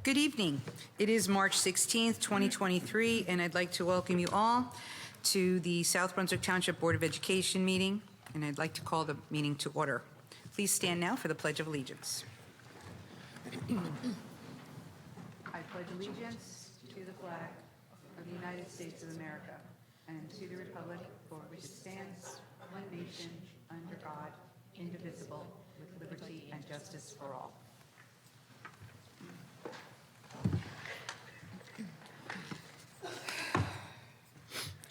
Good evening. It is March 16th, 2023, and I'd like to welcome you all to the South Brunswick Township Board of Education meeting, and I'd like to call the meeting to order. Please stand now for the Pledge of Allegiance. I pledge allegiance to the flag of the United States of America and to the republic for which it stands, one nation, under God, indivisible, with liberty and justice for all.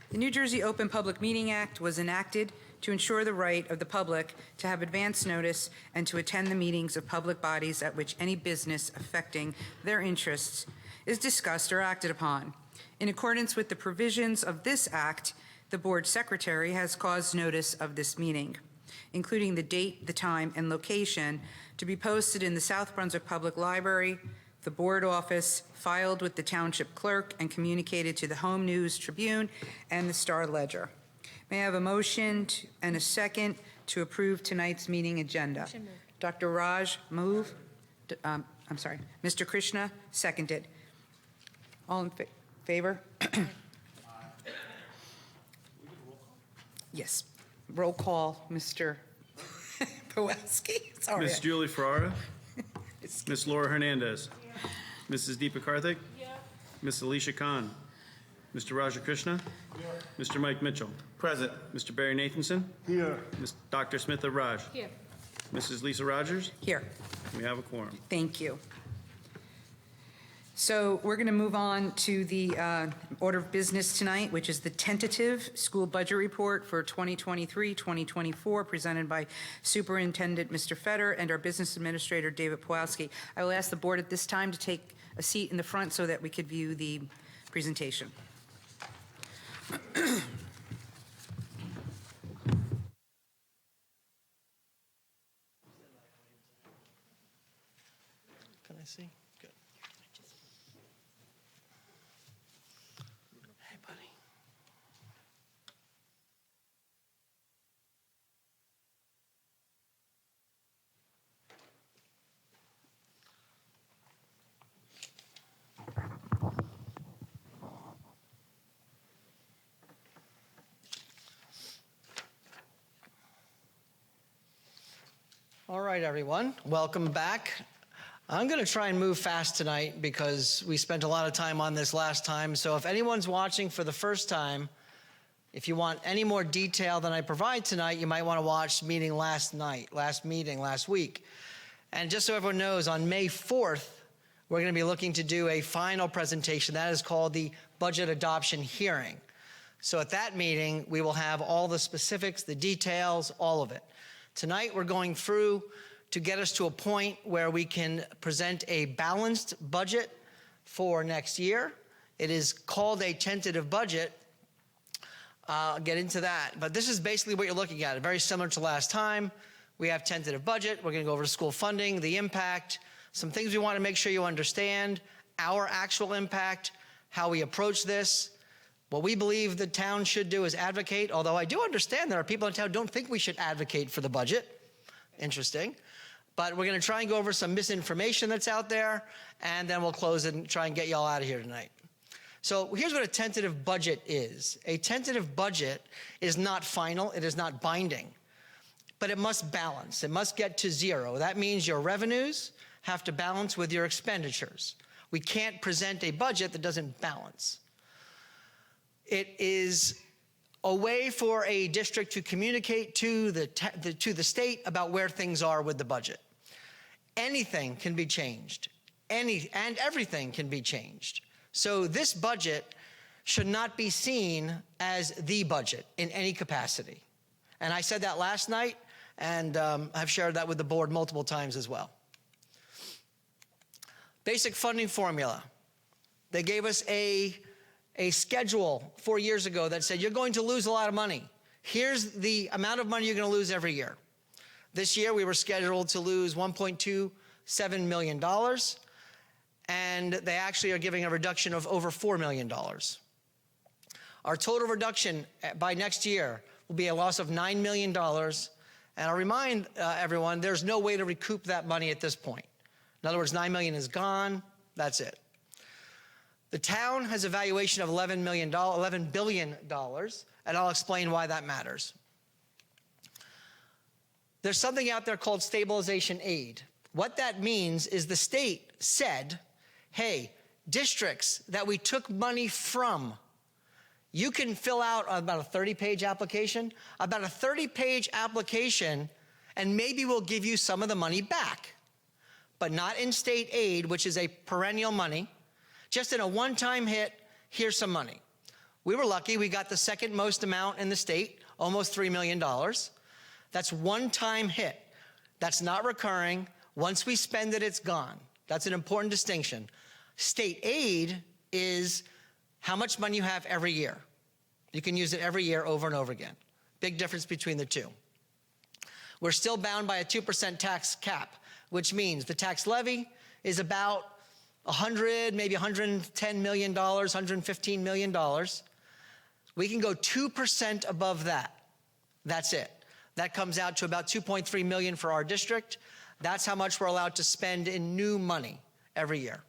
The New Jersey Open Public Meeting Act was enacted to ensure the right of the public to have advance notice and to attend the meetings of public bodies at which any business affecting their interests is discussed or acted upon. In accordance with the provisions of this act, the board secretary has caused notice of this meeting, including the date, the time, and location, to be posted in the South Brunswick Public Library, the board office, filed with the township clerk, and communicated to the Home News Tribune and the Star Ledger. May I have a motion and a second to approve tonight's meeting agenda? Dr. Raj, move. I'm sorry. Mr. Krishna, seconded. All in favor? Yes. Roll call, Mr. Kowalski. Sorry. Ms. Julie Ferrara. Ms. Laura Hernandez. Mrs. Deepa Karthik. Yeah. Ms. Alicia Khan. Mr. Raja Krishna. Here. Mr. Mike Mitchell. Present. Mr. Barry Nathanson. Here. Dr. Smitha Raj. Here. Mrs. Lisa Rogers. Here. We have a quorum. Thank you. So we're going to move on to the order of business tonight, which is the tentative school budget report for 2023-2024, presented by Superintendent Mr. Fetter and our business administrator, David Pawlowski. I will ask the board at this time to take a seat in the front so that we could view the presentation. Can I see? Good. Hey, buddy. All right, everyone. Welcome back. I'm going to try and move fast tonight because we spent a lot of time on this last time. So if anyone's watching for the first time, if you want any more detail than I provide tonight, you might want to watch the meeting last week. And just so everyone knows, on May 4th, we're going to be looking to do a final presentation. That is called the Budget Adoption Hearing. So at that meeting, we will have all the specifics, the details, all of it. Tonight, we're going through to get us to a point where we can present a balanced budget for next year. It is called a tentative budget. I'll get into that. But this is basically what you're looking at. Very similar to last time. We have tentative budget. We're going to go over to school funding, the impact, some things we want to make sure you understand, our actual impact, how we approach this. What we believe the town should do is advocate, although I do understand there are people in town who don't think we should advocate for the budget. Interesting. But we're going to try and go over some misinformation that's out there, and then we'll close it and try and get you all out of here tonight. So here's what a tentative budget is. A tentative budget is not final. It is not binding. But it must balance. It must get to zero. That means your revenues have to balance with your expenditures. We can't present a budget that doesn't balance. It is a way for a district to communicate to the state about where things are with the budget. Anything can be changed. And everything can be changed. So this budget should not be seen as the budget in any capacity. And I said that last night, and I've shared that with the board multiple times as well. Basic funding formula. They gave us a schedule 4 years ago that said you're going to lose a lot of money. Here's the amount of money you're going to lose every year. This year we were scheduled to lose $1.27 million, and they actually are giving a reduction of over $4 million. Our total reduction by next year will be a loss of $9 million, and I'll remind everyone there's no way to recoup that money at this point. In other words, $9 million is gone. That's it. The town has a valuation of $11 billion, and I'll explain why that matters. There's something out there called stabilization aid. What that means is the state said, hey, districts that we took money from, you can fill out about a 30-page application, and maybe we'll give you some of the money back, but not in state aid, which is a perennial money. Just in a one-time hit, here's some money. We were lucky. We got the second most amount in the state, almost $3 million. That's one-time hit. That's not recurring. Once we spend it, it's gone. That's an important distinction. State aid is how much money you have every year. You can use it every year over and over again. Big difference between the two. We're still bound by a 2% tax cap, which means the tax levy is about $100, maybe $110 million, $115 million. We can go 2% above that. That's it. That comes out to about $2.3 million for our district. That's how much we're allowed to spend in new money every year.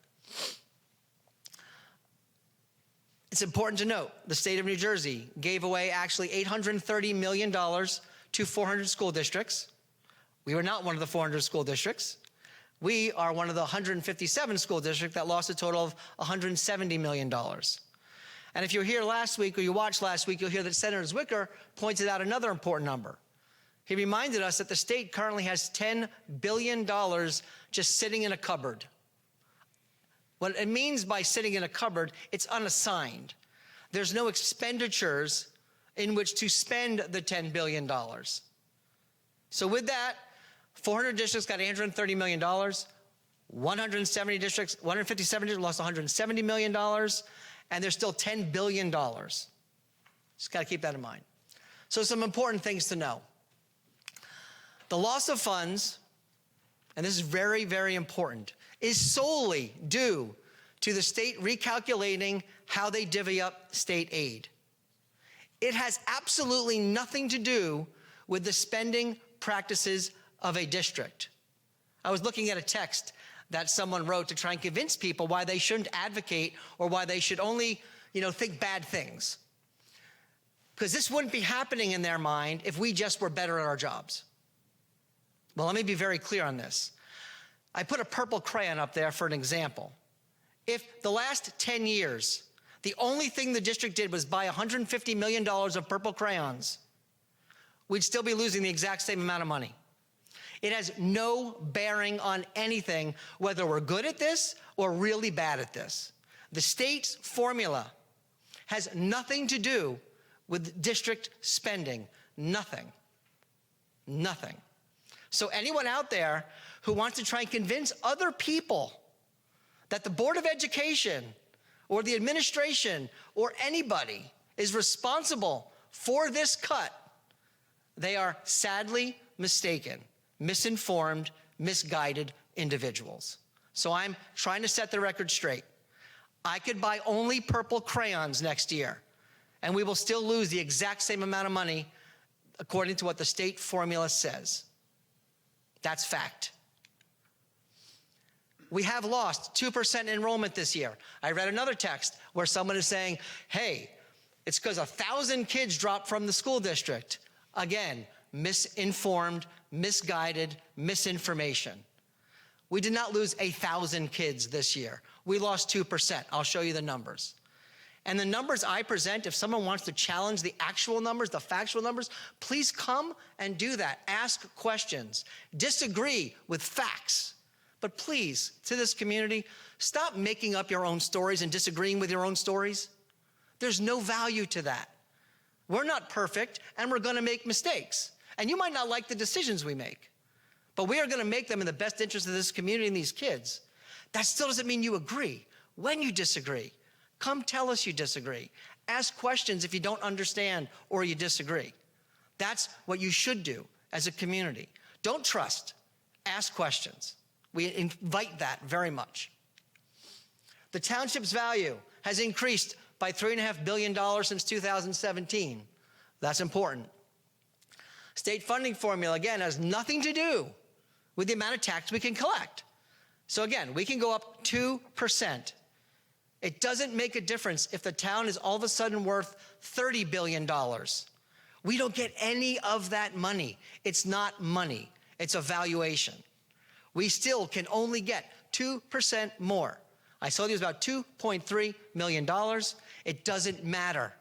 It's important to note, the state of New Jersey gave away actually $830 million to 400 school districts. We were not one of the 400 school districts. We are one of the 157 school districts that lost a total of $170 million. And if you were here last week or you watched last week, you'll hear that Senator Zwicker pointed out another important number. He reminded us that the state currently has $10 billion just sitting in a cupboard. What it means by sitting in a cupboard, it's unassigned. There's no expenditures in which to spend the $10 billion. So with that, 400 districts got $830 million. 157 districts lost $170 million. And there's still $10 billion. Just got to keep that in mind. So some important things to know. The loss of funds, and this is very, very important, is solely due to the state recalculating how they divvy up state aid. It has absolutely nothing to do with the spending practices of a district. I was looking at a text that someone wrote to try and convince people why they shouldn't advocate or why they should only, think bad things. Because this wouldn't be happening in their mind if we just were better at our jobs. Well, let me be very clear on this. I put a purple crayon up there for an example. If the last 10 years, the only thing the district did was buy $150 million of purple crayons, we'd still be losing the exact same amount of money. It has no bearing on anything, whether we're good at this or really bad at this. The state's formula has nothing to do with district spending. Nothing. Nothing. So anyone out there who wants to try and convince other people that the Board of Education or the administration or anybody is responsible for this cut, they are sadly mistaken, misinformed, misguided individuals. So I'm trying to set the record straight. I could buy only purple crayons next year, and we will still lose the exact same amount of money according to what the state formula says. That's fact. We have lost 2% enrollment this year. I read another text where someone is saying, hey, it's because 1,000 kids dropped from the school district. Again, misinformed, misguided, misinformation. We did not lose 1,000 kids this year. We lost 2%. I'll show you the numbers. And the numbers I present, if someone wants to challenge the actual numbers, the factual numbers, please come and do that. Ask questions. Disagree with facts. But please, to this community, stop making up your own stories and disagreeing with your own stories. There's no value to that. We're not perfect, and we're going to make mistakes. And you might not like the decisions we make, but we are going to make them in the best interest of this community and these kids. That still doesn't mean you agree. When you disagree, come tell us you disagree. Ask questions if you don't understand or you disagree. That's what you should do as a community. Don't trust. Ask questions. We invite that very much. The township's value has increased by $3.5 billion since 2017. That's important. State funding formula, again, has nothing to do with the amount of tax we can collect. So again, we can go up 2%. It doesn't make a difference if the town is all of a sudden worth $30 billion. We don't get any of that money. It's not money. It's a valuation. We still can only get 2% more. I told you it was about $2.3 million. It doesn't matter.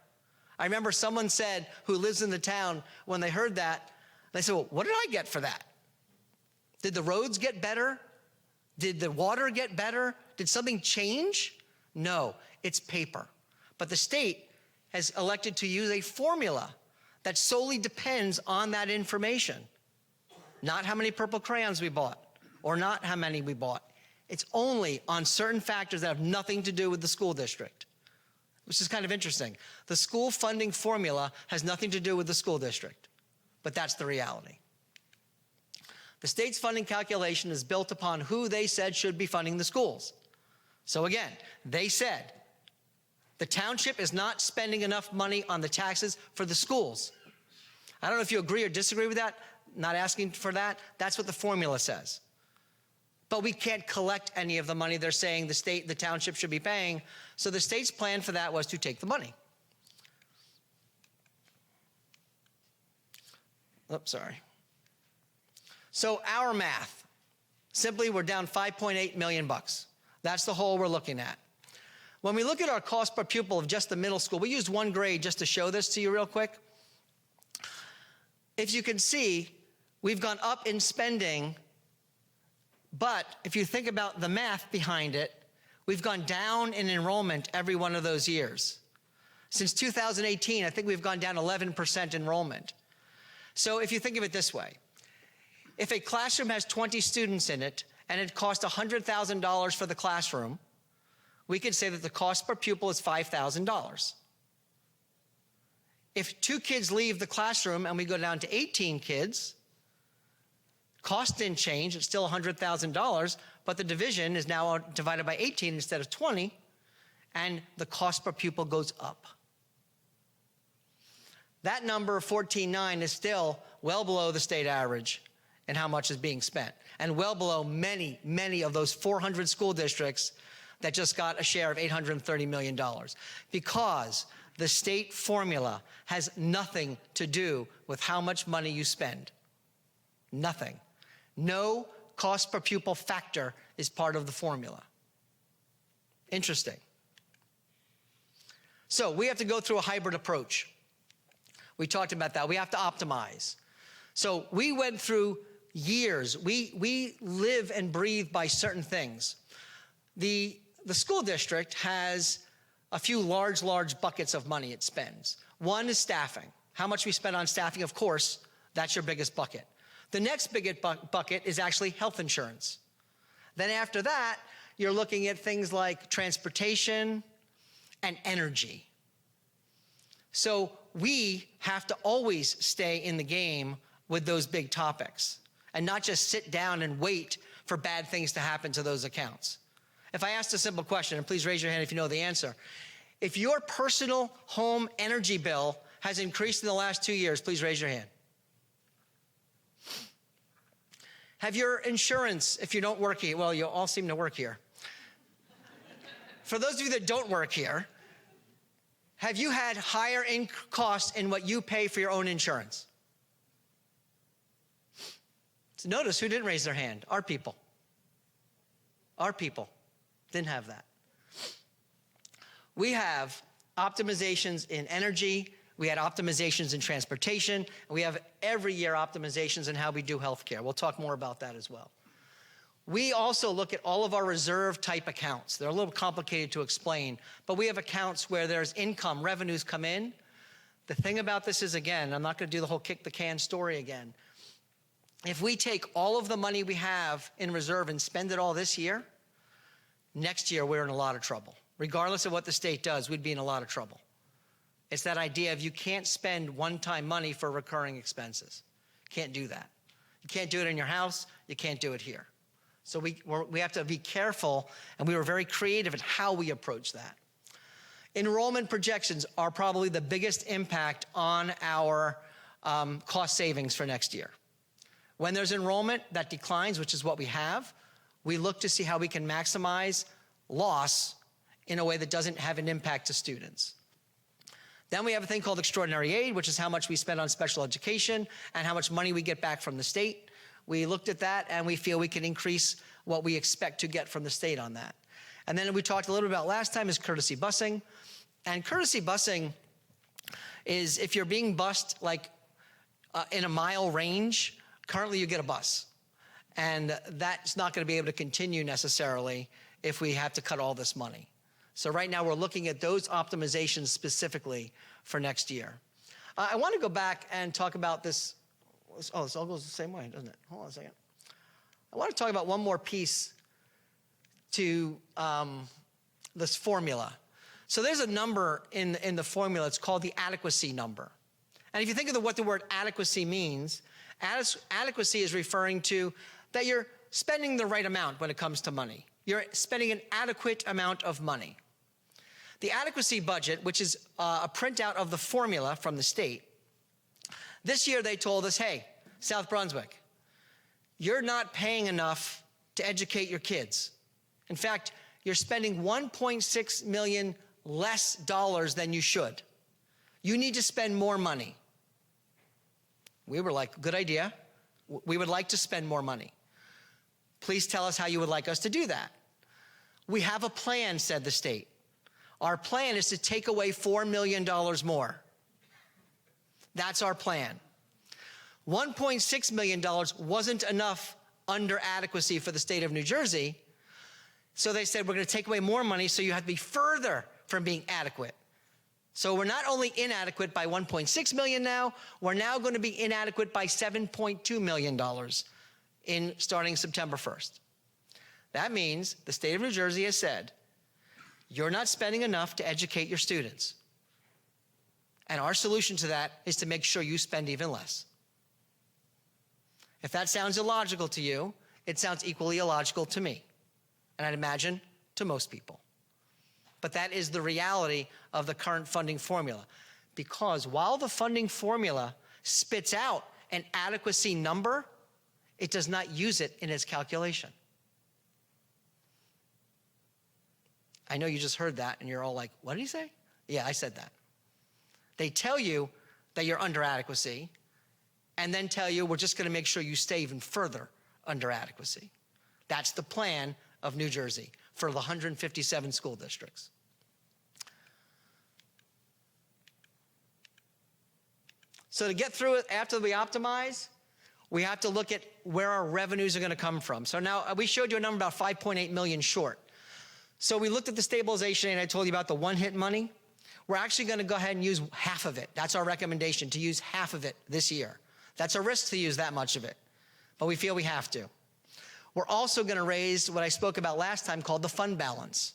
I remember someone said, who lives in the town, when they heard that, they said, well, what did I get for that? Did the roads get better? Did the water get better? Did something change? No, it's paper. But the state has elected to use a formula that solely depends on that information. Not how many purple crayons we bought, or not how many we bought. It's only on certain factors that have nothing to do with the school district, which is kind of interesting. The school funding formula has nothing to do with the school district, but that's the reality. The state's funding calculation is built upon who they said should be funding the schools. So again, they said the township is not spending enough money on the taxes for the schools. I don't know if you agree or disagree with that. Not asking for that. That's what the formula says. But we can't collect any of the money they're saying the township should be paying. So the state's plan for that was to take the money. Oops, sorry. So our math, simply we're down $5.8 million. That's the hole we're looking at. When we look at our cost per pupil of just the middle school, we used one grade just to show this to you real quick. If you can see, we've gone up in spending, but if you think about the math behind it, we've gone down in enrollment every one of those years. Since 2018, I think we've gone down 11% enrollment. So if you think of it this way, if a classroom has 20 students in it and it costs $100,000 for the classroom, we could say that the cost per pupil is $5,000. If 2 kids leave the classroom and we go down to 18 kids, cost didn't change, it's still $100,000, but the division is now divided by 18 instead of 20, and the cost per pupil goes up. That number of 14.9 is still well below the state average and how much is being spent, and well below many, many of those 400 school districts that just got a share of $830 million, because the state formula has nothing to do with how much money you spend. Nothing. No cost per pupil factor is part of the formula. Interesting. So we have to go through a hybrid approach. We talked about that. We have to optimize. So we went through years. We live and breathe by certain things. The school district has a few large buckets of money it spends. One is staffing. How much we spend on staffing, of course, that's your biggest bucket. The next biggest bucket is actually health insurance. Then after that, you're looking at things like transportation and energy. So we have to always stay in the game with those big topics and not just sit down and wait for bad things to happen to those accounts. If I asked a simple question, and please raise your hand if you know the answer. If your personal home energy bill has increased in the last 2 years, please raise your hand. Have your insurance, if you don't work here, well, you all seem to work here. For those of you that don't work here, have you had higher costs in what you pay for your own insurance? So notice who didn't raise their hand. Our people. Our people didn't have that. We have optimizations in energy. We had optimizations in transportation. And we have every year optimizations in how we do healthcare. We'll talk more about that as well. We also look at all of our reserve type accounts. They're a little complicated to explain, but we have accounts where there's income, revenues come in. The thing about this is, again, I'm not going to do the whole kick the can story again. If we take all of the money we have in reserve and spend it all this year, next year we're in a lot of trouble. Regardless of what the state does, we'd be in a lot of trouble. It's that idea of you can't spend one-time money for recurring expenses. Can't do that. You can't do it in your house. You can't do it here. So we have to be careful, and we were very creative in how we approach that. Enrollment projections are probably the biggest impact on our cost savings for next year. When there's enrollment that declines, which is what we have, we look to see how we can maximize loss in a way that doesn't have an impact to students. Then we have a thing called extraordinary aid, which is how much we spend on special education and how much money we get back from the state. We looked at that and we feel we can increase what we expect to get from the state on that. And then we talked a little bit about last time is courtesy busing. And courtesy busing is if you're being bused like in a mile range, currently you get a bus. And that's not going to be able to continue necessarily if we have to cut all this money. So right now we're looking at those optimizations specifically for next year. I want to go back and talk about this. Oh, this all goes the same way, doesn't it? Hold on a second. I want to talk about one more piece to this formula. So there's a number in the formula. It's called the adequacy number. And if you think of what the word adequacy means, adequacy is referring to that you're spending the right amount when it comes to money. You're spending an adequate amount of money. The adequacy budget, which is a printout of the formula from the state, this year they told us, hey, South Brunswick, you're not paying enough to educate your kids. In fact, you're spending $1.6 million less dollars than you should. You need to spend more money. We were like, good idea. We would like to spend more money. Please tell us how you would like us to do that. We have a plan, said the state. Our plan is to take away $4 million more. That's our plan. $1.6 million wasn't enough under adequacy for the state of New Jersey. So they said, we're going to take away more money, so you have to be further from being adequate. So we're not only inadequate by $1.6 million now, we're now going to be inadequate by $7.2 million starting September 1st. That means the state of New Jersey has said, you're not spending enough to educate your students. And our solution to that is to make sure you spend even less. If that sounds illogical to you, it sounds equally illogical to me. And I'd imagine to most people. But that is the reality of the current funding formula. Because while the funding formula spits out an adequacy number, it does not use it in its calculation. I know you just heard that and you're all like, what did he say? Yeah, I said that. They tell you that you're under adequacy and then tell you we're just going to make sure you stay even further under adequacy. That's the plan of New Jersey for the 157 school districts. So to get through it after we optimize, we have to look at where our revenues are going to come from. So now we showed you a number about 5.8 million short. So we looked at the stabilization and I told you about the one-hit money. We're actually going to go ahead and use half of it. That's our recommendation, to use half of it this year. That's a risk to use that much of it, but we feel we have to. We're also going to raise what I spoke about last time called the fund balance.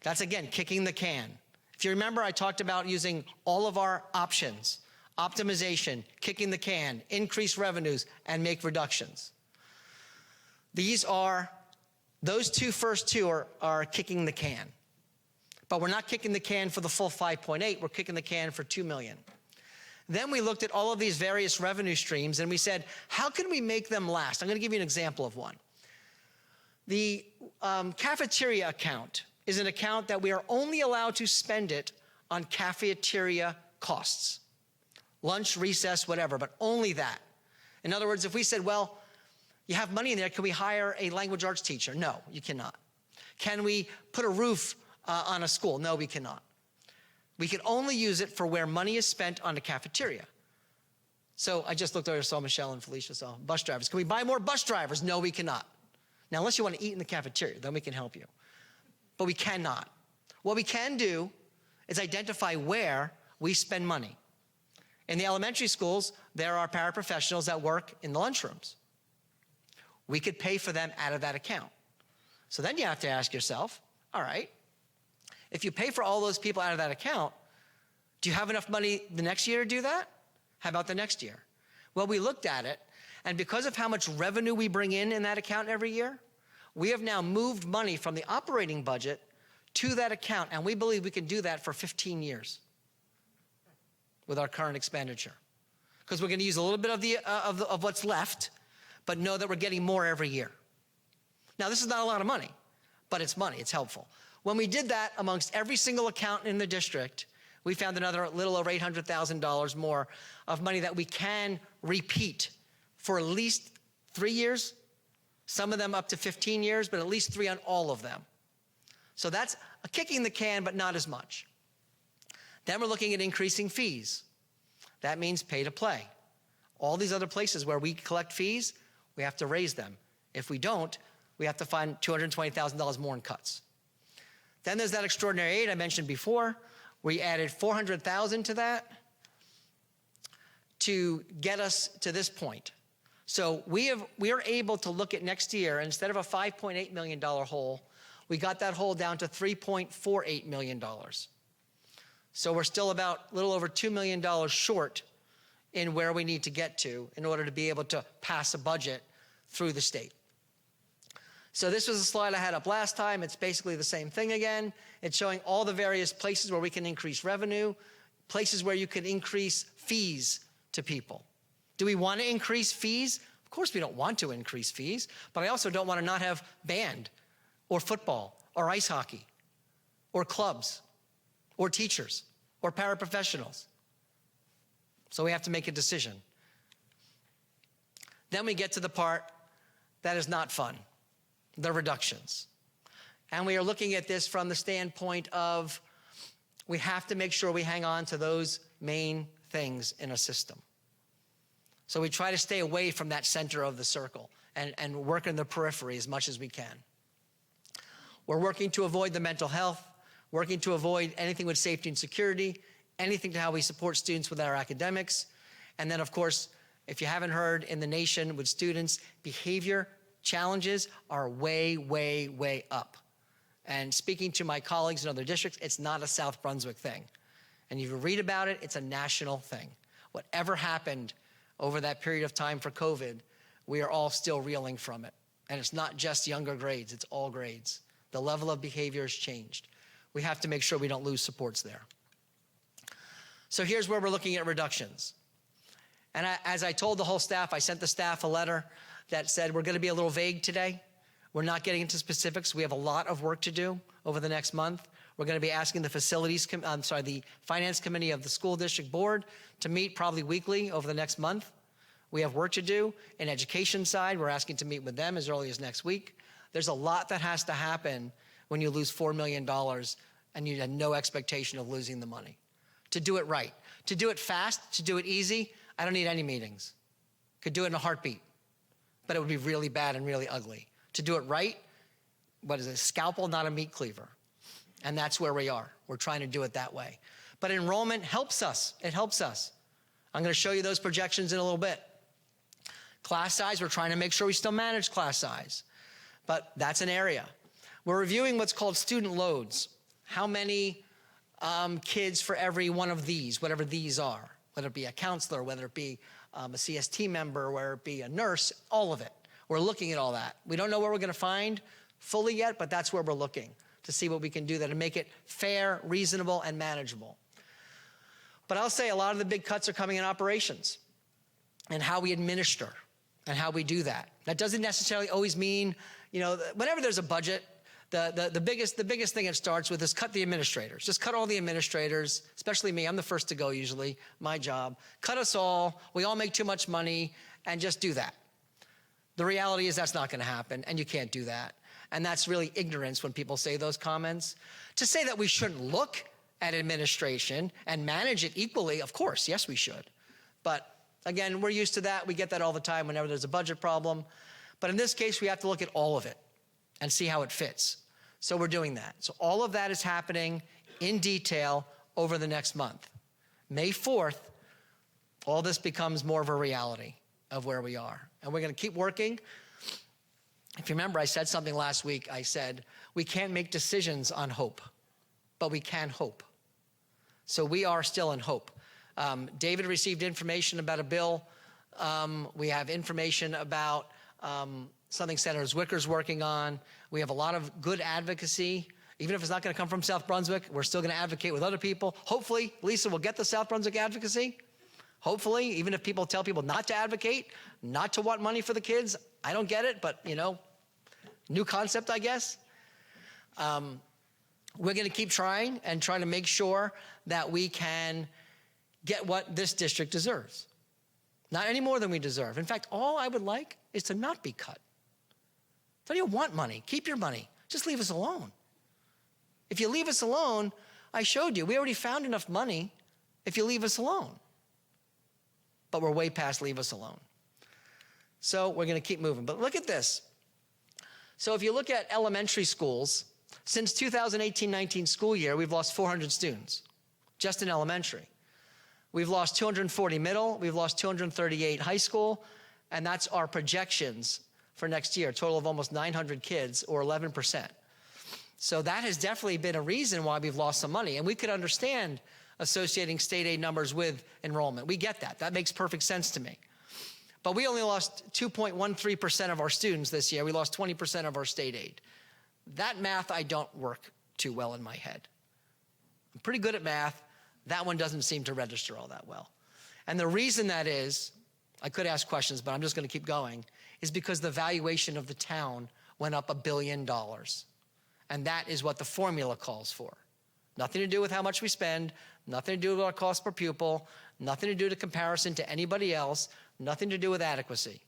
That's, again, kicking the can. If you remember, I talked about using all of our options, optimization, kicking the can, increase revenues, and make reductions. Those first two are kicking the can. But we're not kicking the can for the full 5.8, we're kicking the can for 2 million. Then we looked at all of these various revenue streams and we said, how can we make them last? I'm going to give you an example of one. The cafeteria account is an account that we are only allowed to spend it on cafeteria costs. Lunch, recess, whatever, but only that. In other words, if we said, well, you have money in there, can we hire a language arts teacher? No, you cannot. Can we put a roof on a school? No, we cannot. We can only use it for where money is spent on the cafeteria. So I just looked over, saw Michelle and Felicia, saw bus drivers. Can we buy more bus drivers? No, we cannot. Now, unless you want to eat in the cafeteria, then we can help you. But we cannot. What we can do is identify where we spend money. In the elementary schools, there are paraprofessionals that work in the lunchrooms. We could pay for them out of that account. So then you have to ask yourself, all right, if you pay for all those people out of that account, do you have enough money the next year to do that? How about the next year? Well, we looked at it, and because of how much revenue we bring in that account every year, we have now moved money from the operating budget to that account, and we believe we can do that for 15 years with our current expenditure. Because we're going to use a little bit of what's left, but know that we're getting more every year. Now, this is not a lot of money, but it's money. It's helpful. When we did that amongst every single account in the district, we found another little over $800,000 more of money that we can repeat for at least 3 years, some of them up to 15 years, but at least 3 on all of them. So that's a kicking the can, but not as much. Then we're looking at increasing fees. That means pay to play. All these other places where we collect fees, we have to raise them. If we don't, we have to find $220,000 more in cuts. Then there's that extraordinary aid I mentioned before. We added $400,000 to that to get us to this point. So we are able to look at next year, and instead of a $5.8 million hole, we got that hole down to $3.48 million. So we're still about a little over $2 million short in where we need to get to in order to be able to pass a budget through the state. So this was a slide I had up last time. It's basically the same thing again. It's showing all the various places where we can increase revenue, places where you can increase fees to people. Do we want to increase fees? Of course we don't want to increase fees, but I also don't want to not have band or football or ice hockey or clubs or teachers or paraprofessionals. So we have to make a decision. Then we get to the part that is not fun, the reductions. And we are looking at this from the standpoint of we have to make sure we hang on to those main things in a system. So we try to stay away from that center of the circle and work in the periphery as much as we can. We're working to avoid the mental health, working to avoid anything with safety and security, anything to how we support students with our academics. And then, of course, if you haven't heard, in the nation with students, behavior challenges are way, way, way up. And speaking to my colleagues in other districts, it's not a South Brunswick thing. And if you read about it, it's a national thing. Whatever happened over that period of time for COVID, we are all still reeling from it. And it's not just younger grades, it's all grades. The level of behavior has changed. We have to make sure we don't lose supports there. So here's where we're looking at reductions. And as I told the whole staff, I sent the staff a letter that said we're going to be a little vague today. We're not getting into specifics. We have a lot of work to do over the next month. We're going to be asking the the finance committee of the school district board to meet probably weekly over the next month. We have work to do. In education side, we're asking to meet with them as early as next week. There's a lot that has to happen when you lose $4 million and you had no expectation of losing the money. To do it right, to do it fast, to do it easy, I don't need any meetings. Could do it in a heartbeat, but it would be really bad and really ugly. To do it right, what is it, a scalpel, not a meat cleaver. And that's where we are. We're trying to do it that way. But enrollment helps us. It helps us. I'm going to show you those projections in a little bit. Class size, we're trying to make sure we still manage class size. But that's an area. We're reviewing what's called student loads. How many kids for every one of these, whatever these are, whether it be a counselor, whether it be a CST member, whether it be a nurse, all of it. We're looking at all that. We don't know what we're going to find fully yet, but that's where we're looking to see what we can do there to make it fair, reasonable, and manageable. But I'll say a lot of the big cuts are coming in operations and how we administer and how we do that. That doesn't necessarily always mean, whenever there's a budget, the biggest thing it starts with is cut the administrators. Just cut all the administrators, especially me. I'm the first to go usually, my job. Cut us all. We all make too much money, and just do that. The reality is that's not going to happen, and you can't do that. And that's really ignorance when people say those comments. To say that we shouldn't look at administration and manage it equally, of course, yes, we should. But again, we're used to that. We get that all the time whenever there's a budget problem. But in this case, we have to look at all of it and see how it fits. So we're doing that. So all of that is happening in detail over the next month. May 4th, all this becomes more of a reality of where we are. And we're going to keep working. If you remember, I said something last week. I said, we can't make decisions on hope, but we can hope. So we are still in hope. David received information about a bill. We have information about something Senator Zwicker's working on. We have a lot of good advocacy. Even if it's not going to come from South Brunswick, we're still going to advocate with other people. Hopefully, Lisa will get the South Brunswick advocacy. Hopefully, even if people tell people not to advocate, not to want money for the kids, I don't get it, but New concept, I guess. We're going to keep trying and try to make sure that we can get what this district deserves. Not any more than we deserve. In fact, all I would like is to not be cut. Don't you want money? Keep your money. Just leave us alone. If you leave us alone, I showed you, we already found enough money if you leave us alone. But we're way past leave us alone. So we're going to keep moving. But look at this. So if you look at elementary schools, since 2018-19 school year, we've lost 400 students, just in elementary. We've lost 240 middle, we've lost 238 high school, and that's our projections for next year, a total of almost 900 kids, or 11%. So that has definitely been a reason why we've lost some money. And we could understand associating state aid numbers with enrollment. We get that. That makes perfect sense to me. But we only lost 2.13% of our students this year. We lost 20% of our state aid. That math I don't work too well in my head. I'm pretty good at math. That one doesn't seem to register all that well. And the reason that is, I could ask questions, but I'm just going to keep going, is because the valuation of the town went up $1 billion. And that is what the formula calls for. Nothing to do with how much we spend, nothing to do with our cost per pupil, nothing to do with comparison to anybody else, nothing to do with adequacy.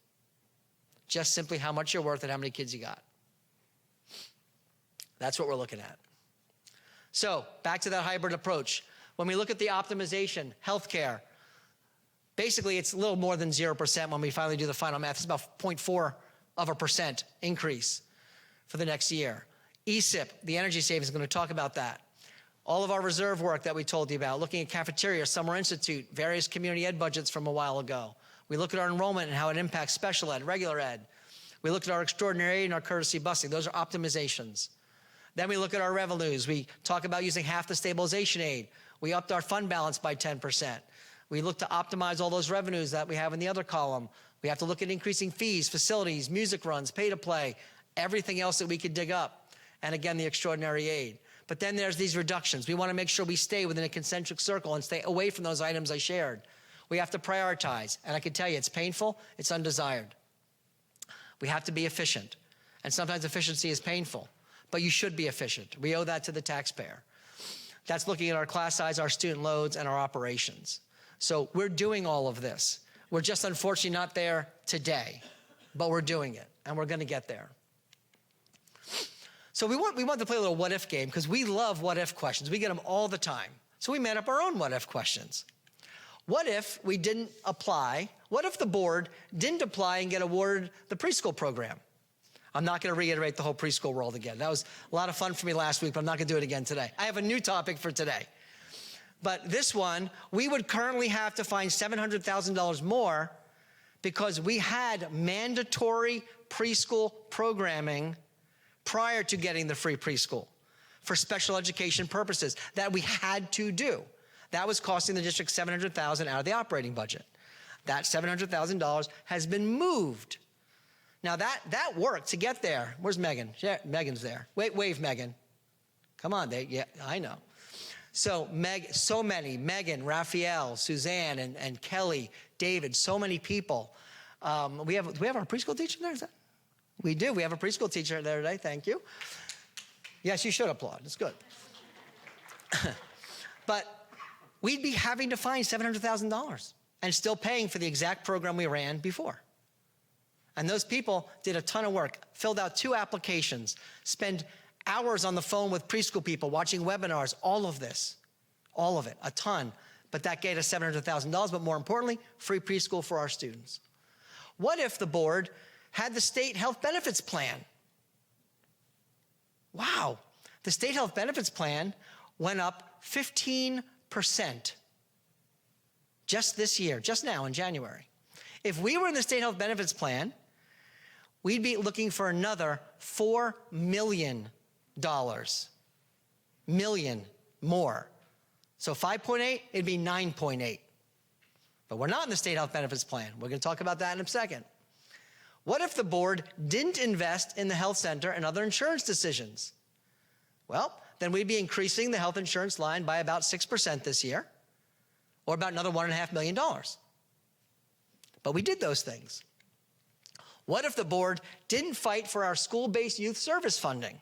Just simply how much you're worth and how many kids you got. That's what we're looking at. So back to that hybrid approach. When we look at the optimization, healthcare, basically it's a little more than 0% when we finally do the final math. It's about 0.4% increase for the next year. ESIP, the energy savings, I'm going to talk about that. All of our reserve work that we told you about, looking at cafeteria, summer institute, various community ed budgets from a while ago. We look at our enrollment and how it impacts special ed, regular ed. We look at our extraordinary aid and our courtesy busing. Those are optimizations. Then we look at our revenues. We talk about using half the stabilization aid. We upped our fund balance by 10%. We look to optimize all those revenues that we have in the other column. We have to look at increasing fees, facilities, music runs, pay to play, everything else that we could dig up. And again, the extraordinary aid. But then there's these reductions. We want to make sure we stay within a concentric circle and stay away from those items I shared. We have to prioritize. And I can tell you, it's painful, it's undesired. We have to be efficient. And sometimes efficiency is painful. But you should be efficient. We owe that to the taxpayer. That's looking at our class size, our student loads, and our operations. So we're doing all of this. We're just unfortunately not there today, but we're doing it, and we're going to get there. So we want to play a little what-if game because we love what-if questions. We get them all the time. So we made up our own what-if questions. What if we didn't apply? What if the board didn't apply and get awarded the preschool program? I'm not going to reiterate the whole preschool world again. That was a lot of fun for me last week, but I'm not going to do it again today. I have a new topic for today. But this one, we would currently have to find $700,000 more because we had mandatory preschool programming prior to getting the free preschool for special education purposes that we had to do. That was costing the district $700,000 out of the operating budget. That $700,000 has been moved. Now that worked to get there. Where's Megan? Yeah, Megan's there. Wave, Megan. Come on, yeah, I know. So so many, Megan, Raphael, Suzanne, and Kelly, David, so many people. Do we have our preschool teacher there? We do. We have a preschool teacher there today. Thank you. Yes, you should applaud. It's good. But we'd be having to find $700,000 and still paying for the exact program we ran before. And those people did a ton of work, filled out 2 applications, spent hours on the phone with preschool people, watching webinars, all of this, all of it, a ton. But that gave us $700,000, but more importantly, free preschool for our students. What if the board had the state health benefits plan? Wow, the state health benefits plan went up 15% just this year, just now in January. If we were in the state health benefits plan, we'd be looking for another $4 million more. So 5.8, it'd be 9.8. But we're not in the state health benefits plan. We're going to talk about that in a second. What if the board didn't invest in the health center and other insurance decisions? Well, then we'd be increasing the health insurance line by about 6% this year, or about another $1.5 million. But we did those things. What if the board didn't fight for our school-based youth service funding?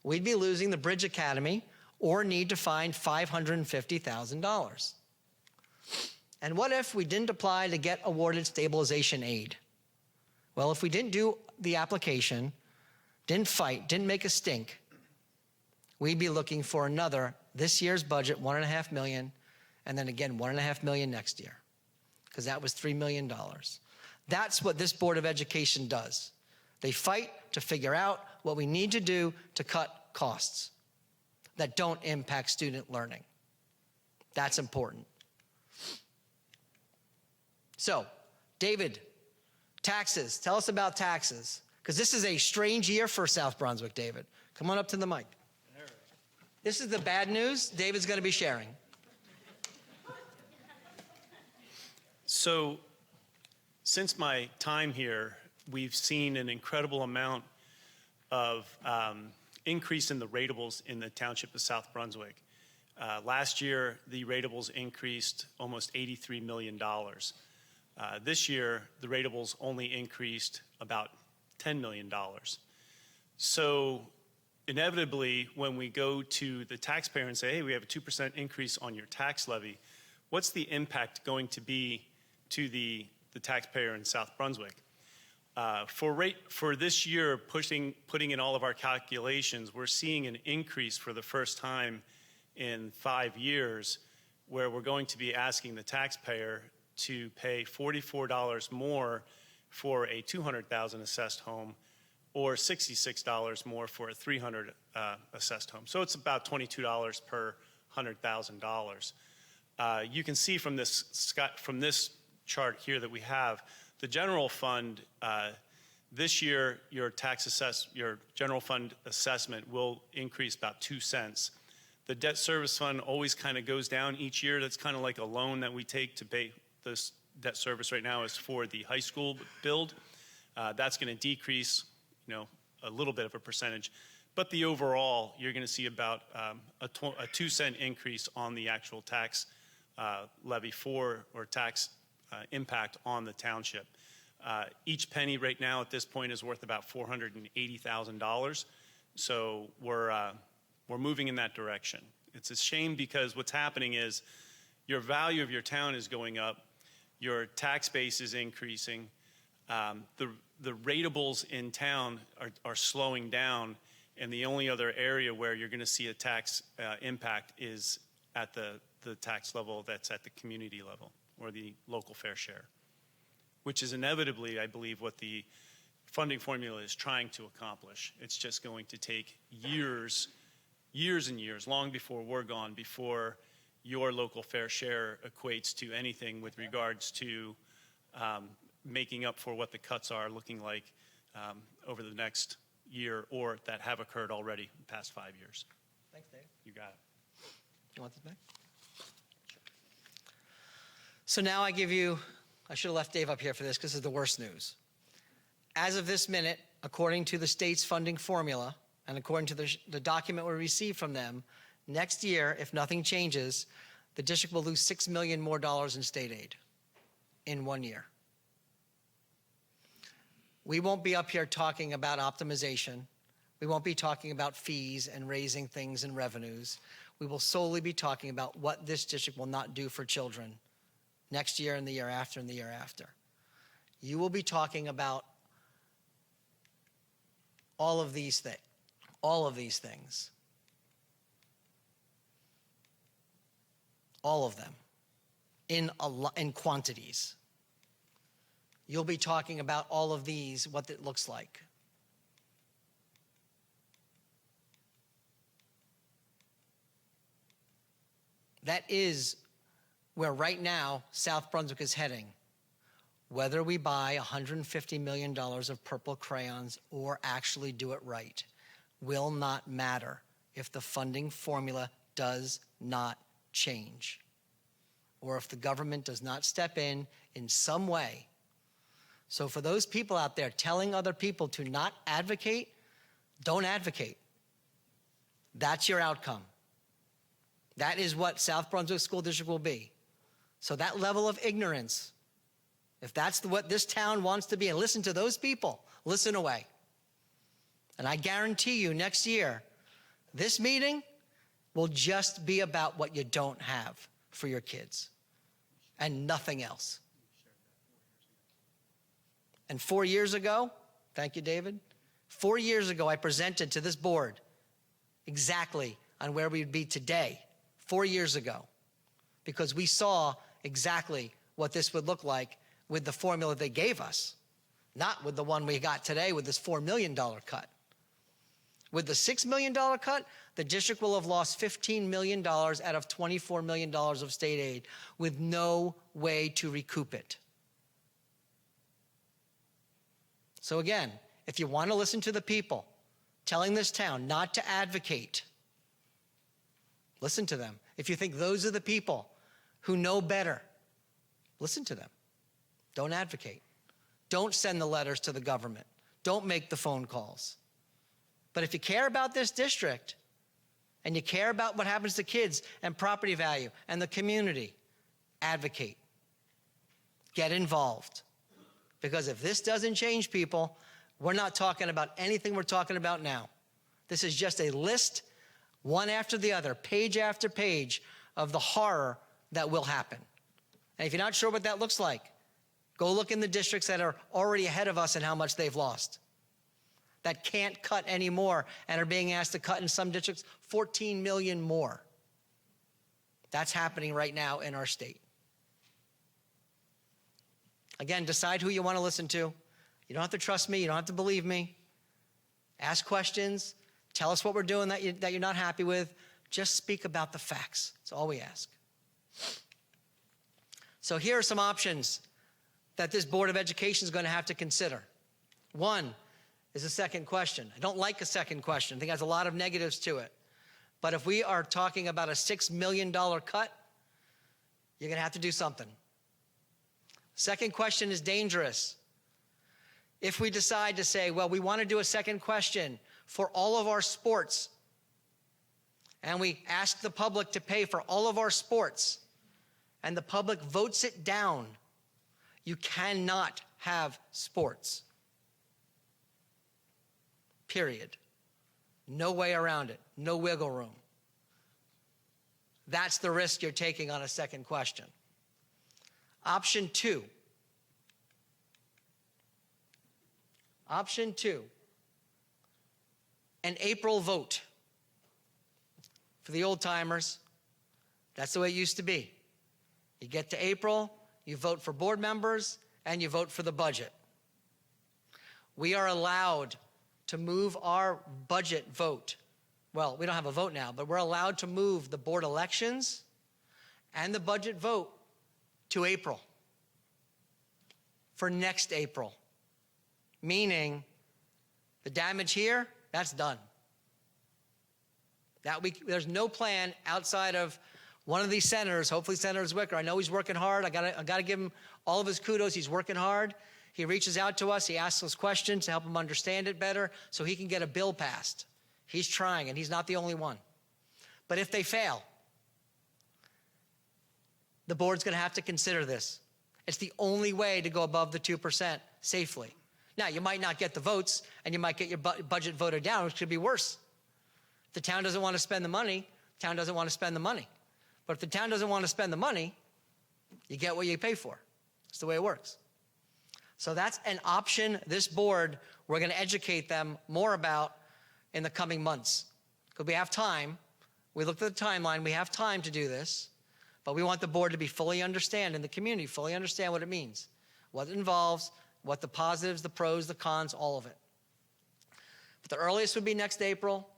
We'd be losing the Bridge Academy or need to find $550,000. And what if we didn't apply to get awarded stabilization aid? Well, if we didn't do the application, didn't fight, didn't make a stink, we'd be looking for another, this year's budget, $1.5 million, and then again, $1.5 million next year, because that was $3 million. That's what this Board of Education does. They fight to figure out what we need to do to cut costs that don't impact student learning. That's important. So, David, taxes. Tell us about taxes, because this is a strange year for South Brunswick, David. Come on up to the mic. This is the bad news David's going to be sharing. So, since my time here, we've seen an incredible amount of increase in the ratables in the township of South Brunswick. Last year, the ratables increased almost $83 million. This year, the ratables only increased about $10 million. So inevitably, when we go to the taxpayer and say, hey, we have a 2% increase on your tax levy, what's the impact going to be to the taxpayer in South Brunswick? For this year, putting in all of our calculations, we're seeing an increase for the first time in 5 years, where we're going to be asking the taxpayer to pay $44 more for a $200,000 assessed home, or $66 more for a $300 assessed home. So it's about $22 per $100,000. You can see from this chart here that we have, the general fund, this year your general fund assessment will increase about 2 cents. The debt service fund always kind of goes down each year. That's kind of like a loan that we take to pay this debt service. Right now is for the high school build. That's going to decrease, a little bit of a percentage. But the overall, you're going to see about a 2 cent increase on the actual tax levy or tax impact on the township. Each penny right now at this point is worth about $480,000. So we're moving in that direction. It's a shame because what's happening is your value of your town is going up, your tax base is increasing, the ratables in town are slowing down, and the only other area where you're going to see a tax impact is at the tax level that's at the community level, or the local fair share, which is inevitably, I believe, what the funding formula is trying to accomplish. It's just going to take years and years, long before we're gone, before your local fair share equates to anything with regards to making up for what the cuts are looking like over the next year, or that have occurred already in the past 5 years. Thanks, Dave. You got it. You want this back? Sure. So now I should have left Dave up here for this because this is the worst news. As of this minute, according to the state's funding formula, and according to the document we received from them, next year, if nothing changes, the district will lose $6 million more in state aid in 1 year. We won't be up here talking about optimization. We won't be talking about fees and raising things and revenues. We will solely be talking about what this district will not do for children next year and the year after and the year after. You will be talking about all of these things. All of these things. All of them. In quantities. You'll be talking about all of these, what it looks like. That is where right now South Brunswick is heading. Whether we buy $150 million of purple crayons or actually do it right will not matter if the funding formula does not change, or if the government does not step in some way. So for those people out there telling other people to not advocate, don't advocate. That's your outcome. That is what South Brunswick School District will be. So that level of ignorance, If that's what this town wants to be, and listen to those people, listen away. And I guarantee you next year, this meeting will just be about what you don't have for your kids and nothing else. And 4 years ago, thank you, David. 4 years ago, I presented to this board exactly on where we'd be today, 4 years ago, because we saw exactly what this would look like with the formula they gave us, not with the one we got today with this $4 million cut. With the $6 million cut, the district will have lost $15 million out of $24 million of state aid with no way to recoup it. So again, if you want to listen to the people telling this town not to advocate, listen to them. If you think those are the people who know better, listen to them. Don't advocate. Don't send the letters to the government. Don't make the phone calls. But if you care about this district and you care about what happens to kids and property value and the community, advocate. Get involved. Because if this doesn't change people, we're not talking about anything we're talking about now. This is just a list, one after the other, page after page, of the horror that will happen. And if you're not sure what that looks like, go look in the districts that are already ahead of us and how much they've lost, that can't cut anymore and are being asked to cut in some districts 14 million more. That's happening right now in our state. Again, decide who you want to listen to. You don't have to trust me. You don't have to believe me. Ask questions. Tell us what we're doing that you're not happy with. Just speak about the facts. That's all we ask. So here are some options that this Board of Education is going to have to consider. One is a second question. I don't like a second question. I think it has a lot of negatives to it. But if we are talking about a $6 million cut, you're going to have to do something. Second question is dangerous. If we decide to say, well, we want to do a second question for all of our sports, and we ask the public to pay for all of our sports, and the public votes it down, you cannot have sports. Period. No way around it. No wiggle room. That's the risk you're taking on a second question. Option two. Option two. An April vote. For the old timers, that's the way it used to be. You get to April, you vote for board members, and you vote for the budget. We are allowed to move our budget vote. Well, we don't have a vote now, but we're allowed to move the board elections and the budget vote to April, for next April. Meaning the damage here, that's done. There's no plan outside of one of these senators, hopefully Senator Zwicker. I know he's working hard. I gotta give him all of his kudos. He's working hard. He reaches out to us. He asks us questions to help him understand it better so he can get a bill passed. He's trying, and he's not the only one. But if they fail, the board's going to have to consider this. It's the only way to go above the 2% safely. Now, you might not get the votes, and you might get your budget voted down, which could be worse. If the town doesn't want to spend the money, the town doesn't want to spend the money. But if the town doesn't want to spend the money, you get what you pay for. That's the way it works. So that's an option this board, we're going to educate them more about in the coming months. Because we have time. We looked at the timeline. We have time to do this. But we want the board to be fully understand, and the community fully understand what it means, what it involves, what the positives, the pros, the cons, all of it. But the earliest would be next April.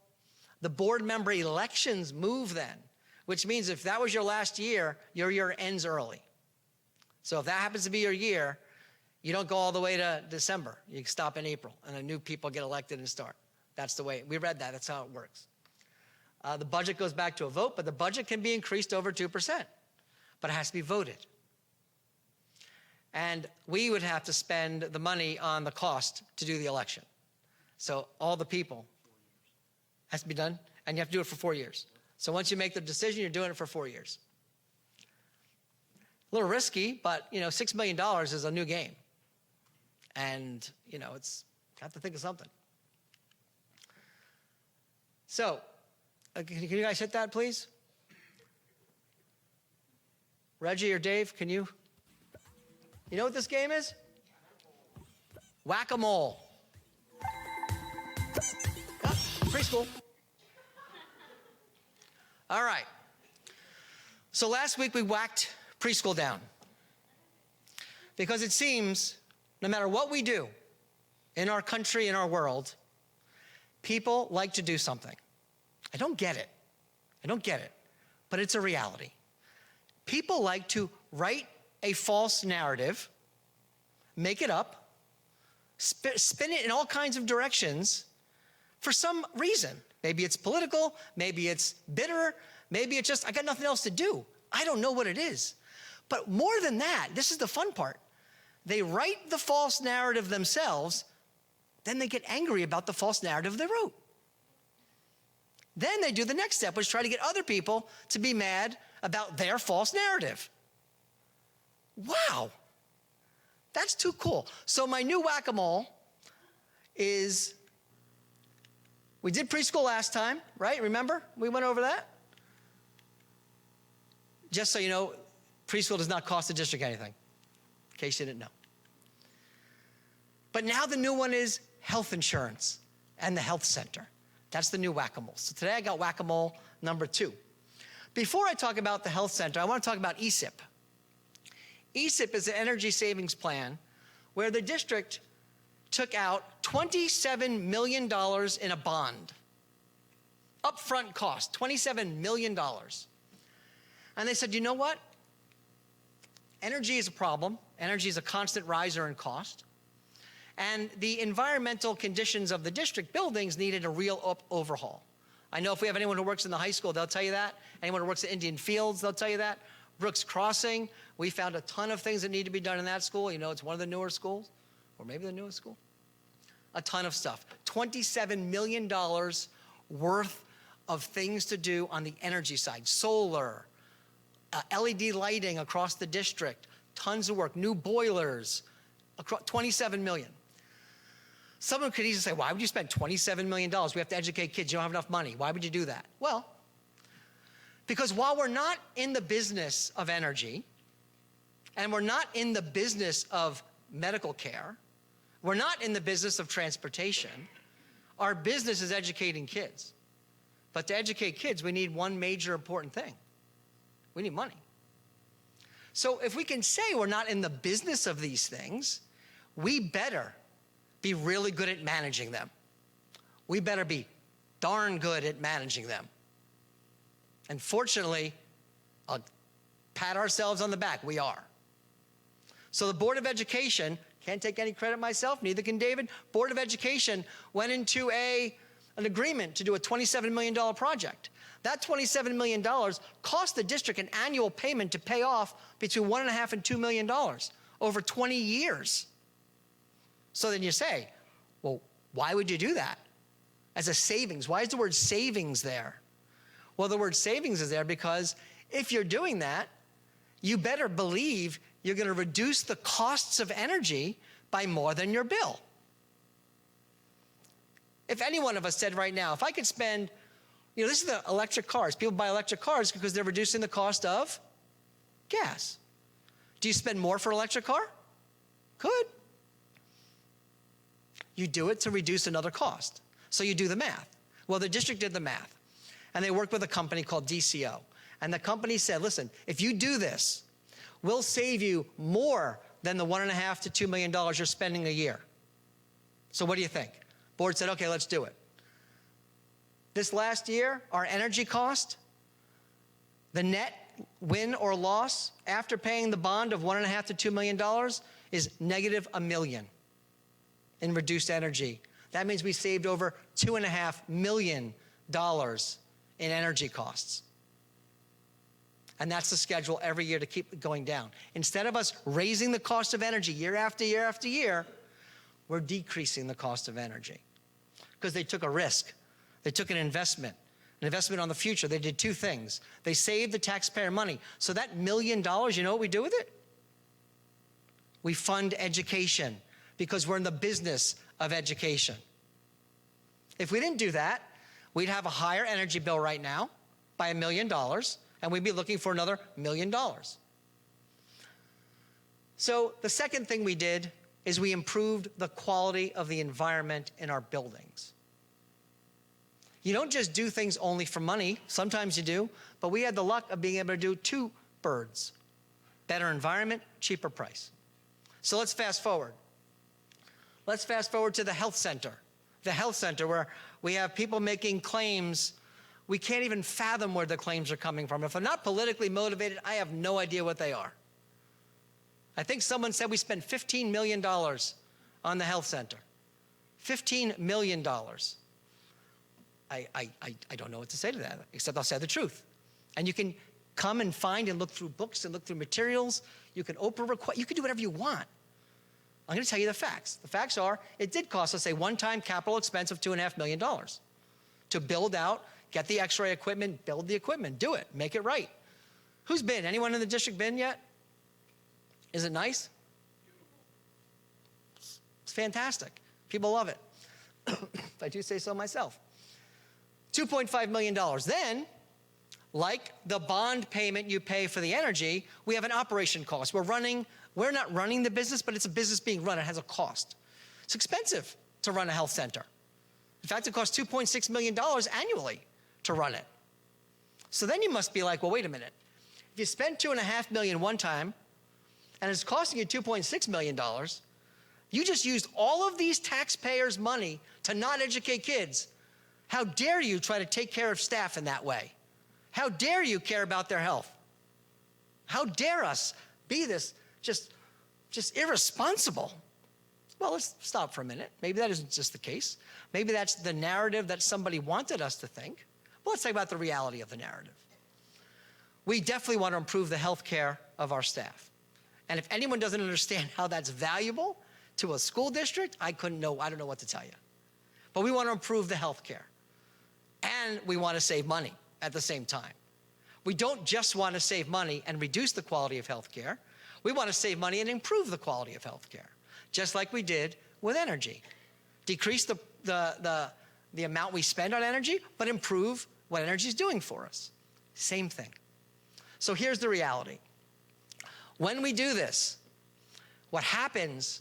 The board member elections move then, which means if that was your last year, your year ends early. So if that happens to be your year, you don't go all the way to December. You stop in April, and the new people get elected and start. That's the way, we read that, that's how it works. The budget goes back to a vote, but the budget can be increased over 2%, but it has to be voted. And we would have to spend the money on the cost to do the election. So all the people has to be done, and you have to do it for 4 years. So once you make the decision, you're doing it for 4 years. A little risky, but $6 million is a new game. And, it's got to think of something. So, can you guys hit that, please? Reggie or Dave, can you? You know what this game is? Whack-a-mole. Oh, preschool. All right. So last week we whacked preschool down. Because it seems no matter what we do in our country, in our world, people like to do something. I don't get it. But it's a reality. People like to write a false narrative, make it up, spin it in all kinds of directions for some reason. Maybe it's political, maybe it's bitter, maybe it's just, I got nothing else to do. I don't know what it is. But more than that, this is the fun part. They write the false narrative themselves, then they get angry about the false narrative they wrote. Then they do the next step, which is try to get other people to be mad about their false narrative. Wow. That's too cool. So my new whack-a-mole is, we did preschool last time, right? Remember? We went over that. Just so you know, preschool does not cost the district anything, in case you didn't know. But now the new one is health insurance and the health center. That's the new whack-a-mole. So today I got whack-a-mole number 2. Before I talk about the health center, I want to talk about ESIP. ESIP is an energy savings plan where the district took out $27 million in a bond. Upfront cost, $27 million. And they said, you know what? Energy is a problem. Energy is a constant riser in cost. And the environmental conditions of the district buildings needed a real overhaul. I know if we have anyone who works in the high school, they'll tell you that. Anyone who works at Indian Fields, they'll tell you that. Brooks Crossing, we found a ton of things that need to be done in that school. It's one of the newer schools, or maybe the newest school. A ton of stuff. $27 million worth of things to do on the energy side. Solar, LED lighting across the district, tons of work, new boilers, $27 million. Someone could easily say, why would you spend $27 million? We have to educate kids. You don't have enough money. Why would you do that? Well, because while we're not in the business of energy, and we're not in the business of medical care, we're not in the business of transportation, our business is educating kids. But to educate kids, we need one major important thing. We need money. So if we can say we're not in the business of these things, we better be really good at managing them. We better be darn good at managing them. And fortunately, I'll pat ourselves on the back, we are. So the Board of Education, can't take any credit myself, neither can David, Board of Education went into an agreement to do a $27 million project. That $27 million cost the district an annual payment to pay off between $1.5 and $2 million over 20 years. So then you say, well, why would you do that? As a savings, why is the word savings there? Well, the word savings is there because if you're doing that, you better believe you're going to reduce the costs of energy by more than your bill. If any one of us said right now, if I could spend, this is the electric cars. People buy electric cars because they're reducing the cost of gas. Do you spend more for an electric car? Could. You do it to reduce another cost. So you do the math. Well, the district did the math. And they worked with a company called DCO. And the company said, listen, if you do this, we'll save you more than the $1.5 to $2 million you're spending a year. So what do you think? Board said, okay, let's do it. This last year, our energy cost, the net win or loss after paying the bond of $1.5 to $2 million is negative $1 million in reduced energy. That means we saved over $2.5 million in energy costs. And that's the schedule every year to keep it going down. Instead of us raising the cost of energy year after year after year, we're decreasing the cost of energy because they took a risk. They took an investment. an investment on the future. They did two things. They saved the taxpayer money. So that $1 million, you know what we do with it? We fund education because we're in the business of education. If we didn't do that, we'd have a higher energy bill right now by $1 million, and we'd be looking for another $1 million. So the second thing we did is we improved the quality of the environment in our buildings. You don't just do things only for money. Sometimes you do, but we had the luck of being able to do two birds. Better environment, cheaper price. So let's fast forward. Let's fast forward to the health center. The health center where we have people making claims. We can't even fathom where the claims are coming from. If they're not politically motivated, I have no idea what they are. I think someone said we spent $15 million on the health center. $15 million. I don't know what to say to that, except I'll say the truth. And you can come and find and look through books and look through materials. You can Oprah request. You can do whatever you want. I'm going to tell you the facts. The facts are, it did cost us a one-time capital expense of $2.5 million to build out, get the x-ray equipment, build the equipment, do it, make it right. Who's been? Anyone in the district been yet? Is it nice? It's fantastic. People love it. If I do say so myself. $2.5 million. Then, like the bond payment you pay for the energy, we have an operation cost. We're not running the business, but it's a business being run. It has a cost. It's expensive to run a health center. In fact, it costs $2.6 million annually to run it. So then you must be like, well, wait a minute. If you spend $2.5 million one time, and it's costing you $2.6 million, you just used all of these taxpayers' money to not educate kids. How dare you try to take care of staff in that way? How dare you care about their health? How dare us be this just irresponsible? Well, let's stop for a minute. Maybe that isn't just the case. Maybe that's the narrative that somebody wanted us to think. But let's talk about the reality of the narrative. We definitely want to improve the health care of our staff. And if anyone doesn't understand how that's valuable to a school district, I don't know what to tell you. But we want to improve the health care. And we want to save money at the same time. We don't just want to save money and reduce the quality of health care. We want to save money and improve the quality of health care, just like we did with energy. Decrease the amount we spend on energy, but improve what energy is doing for us. Same thing. So here's the reality. When we do this, what happens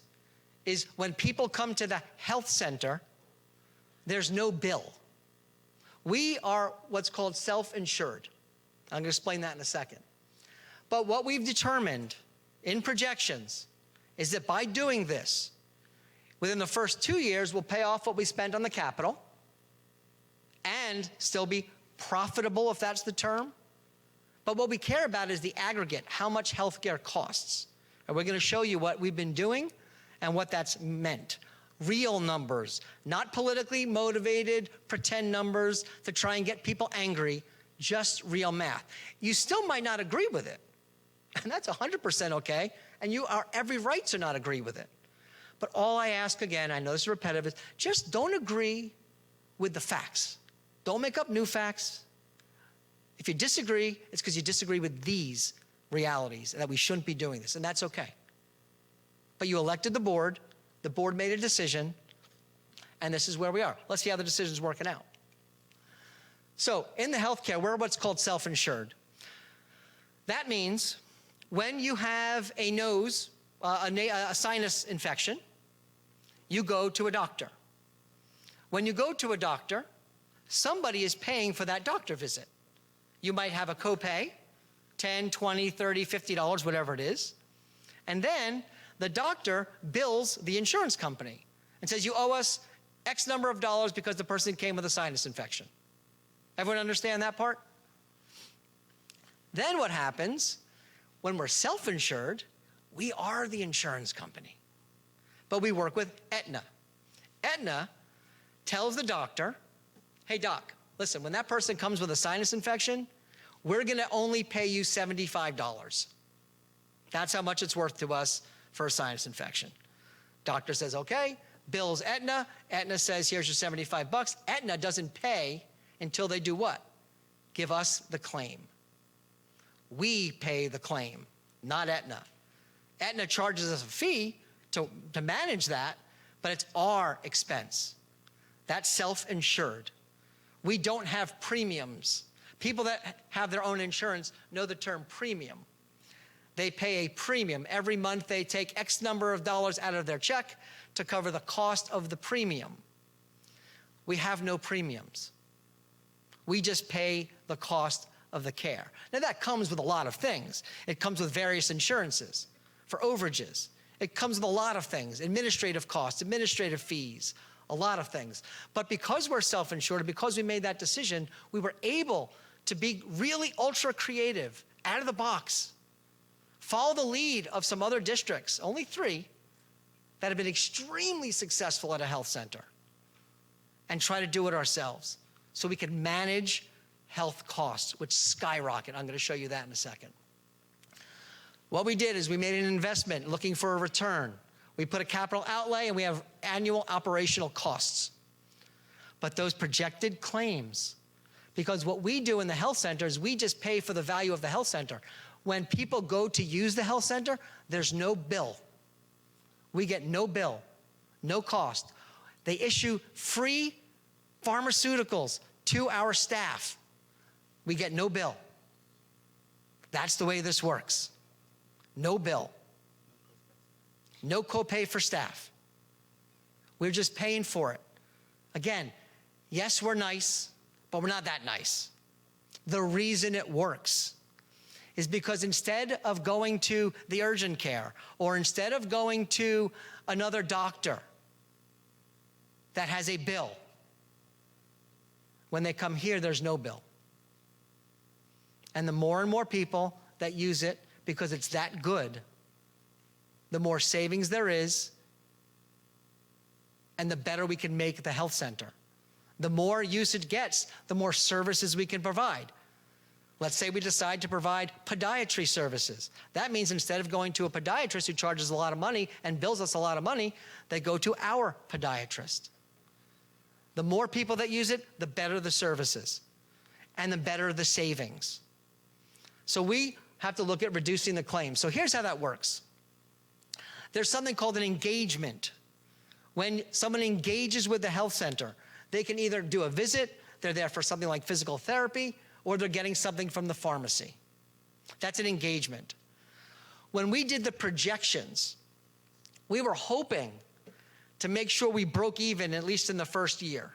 is when people come to the health center, there's no bill. We are what's called self-insured. I'm going to explain that in a second. But what we've determined in projections is that by doing this, within the first 2 years, we'll pay off what we spent on the capital and still be profitable, if that's the term. But what we care about is the aggregate, how much healthcare costs. And we're going to show you what we've been doing and what that's meant. Real numbers, not politically motivated pretend numbers to try and get people angry, just real math. You still might not agree with it, and that's 100% okay, and you are every right to not agree with it. But all I ask, again, I know this is repetitive, is just don't agree with the facts. Don't make up new facts. If you disagree, it's because you disagree with these realities, and that we shouldn't be doing this, and that's okay. But you elected the board made a decision, and this is where we are. Let's see how the decision's working out. So in the healthcare, we're what's called self-insured. That means when you have a a sinus infection, you go to a doctor. When you go to a doctor, somebody is paying for that doctor visit. You might have a copay, $10, $20, $30, $50, whatever it is. And then the doctor bills the insurance company and says, you owe us X number of dollars because the person came with a sinus infection. Everyone understand that part? Then what happens, when we're self-insured, we are the insurance company. But we work with Aetna. Aetna tells the doctor, hey doc, listen, when that person comes with a sinus infection, we're gonna only pay you $75. That's how much it's worth to us for a sinus infection. Doctor says, okay, bills Aetna. Aetna says, here's your $75. Aetna doesn't pay until they do what? give us the claim. We pay the claim, not Aetna. Aetna charges us a fee to manage that, but it's our expense. That's self-insured. We don't have premiums. People that have their own insurance know the term premium. They pay a premium. Every month they take X number of dollars out of their check to cover the cost of the premium. We have no premiums. We just pay the cost of the care. Now that comes with a lot of things. It comes with various insurances for overages. It comes with a lot of things, administrative costs, administrative fees, a lot of things. But because we're self-insured, and because we made that decision, we were able to be really ultra creative, out of the box, follow the lead of some other districts, only 3, that have been extremely successful at a health center, and try to do it ourselves so we can manage health costs, which skyrocket. I'm going to show you that in a second. What we did is we made an investment looking for a return. We put a capital outlay and we have annual operational costs. But those projected claims, because what we do in the health center is we just pay for the value of the health center. When people go to use the health center, there's no bill. We get no bill, no cost. They issue free pharmaceuticals to our staff. We get no bill. That's the way this works. No bill. No copay for staff. We're just paying for it. Again, yes, we're nice, but we're not that nice. The reason it works is because instead of going to the urgent care or instead of going to another doctor that has a bill, when they come here, there's no bill. And the more and more people that use it because it's that good, the more savings there is and the better we can make the health center. The more use it gets, the more services we can provide. Let's say we decide to provide podiatry services. That means instead of going to a podiatrist who charges a lot of money and bills us a lot of money, they go to our podiatrist. The more people that use it, the better the services and the better the savings. So we have to look at reducing the claims. So here's how that works. There's something called an engagement. When someone engages with the health center, they can either do a visit, they're there for something like physical therapy, or they're getting something from the pharmacy. That's an engagement. When we did the projections, we were hoping to make sure we broke even at least in the first year.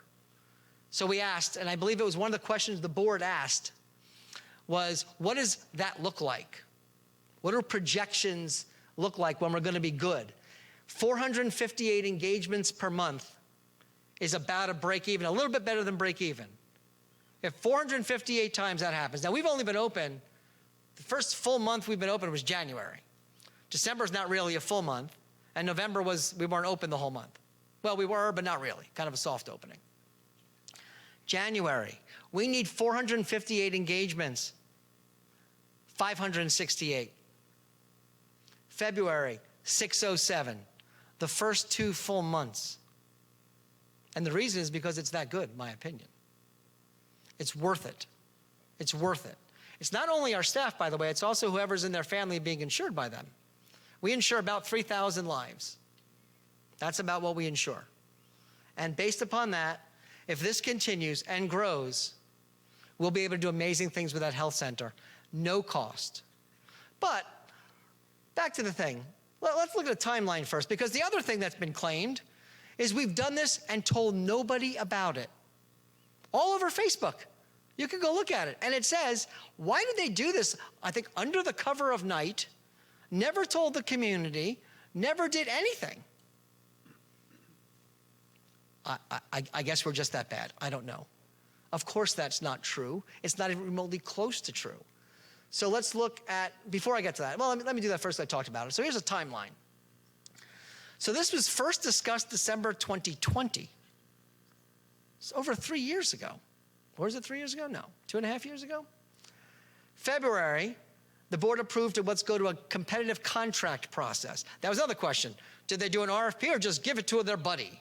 So we asked, and I believe it was one of the questions the board asked, was what does that look like? What do projections look like when we're going to be good? 458 engagements per month is about a break even, a little bit better than break even. If 458 times that happens, now we've only been open, the first full month we've been open was January. December's not really a full month, and November we weren't open the whole month. Well, we were, but not really, kind of a soft opening. January, we need 458 engagements, 568. February, 607, the first 2 full months. And the reason is because it's that good, in my opinion. It's worth it. It's worth it. It's not only our staff, by the way, it's also whoever's in their family being insured by them. We insure about 3,000 lives. That's about what we insure. And based upon that, if this continues and grows, we'll be able to do amazing things with that health center. No cost. But back to the thing. Let's look at a timeline first, because the other thing that's been claimed is we've done this and told nobody about it. All over Facebook. You can go look at it. And it says, why did they do this? I think under the cover of night, never told the community, never did anything. I guess we're just that bad. I don't know. Of course that's not true. It's not even remotely close to true. So let's look at, before I get to that, well, let me do that first. I talked about it. So here's a timeline. So this was first discussed December 2020. It's over 3 years ago. Or is it 3 years ago? No. 2.5 years ago? February, the board approved let's go to a competitive contract process. That was another question. Did they do an RFP or just give it to their buddy?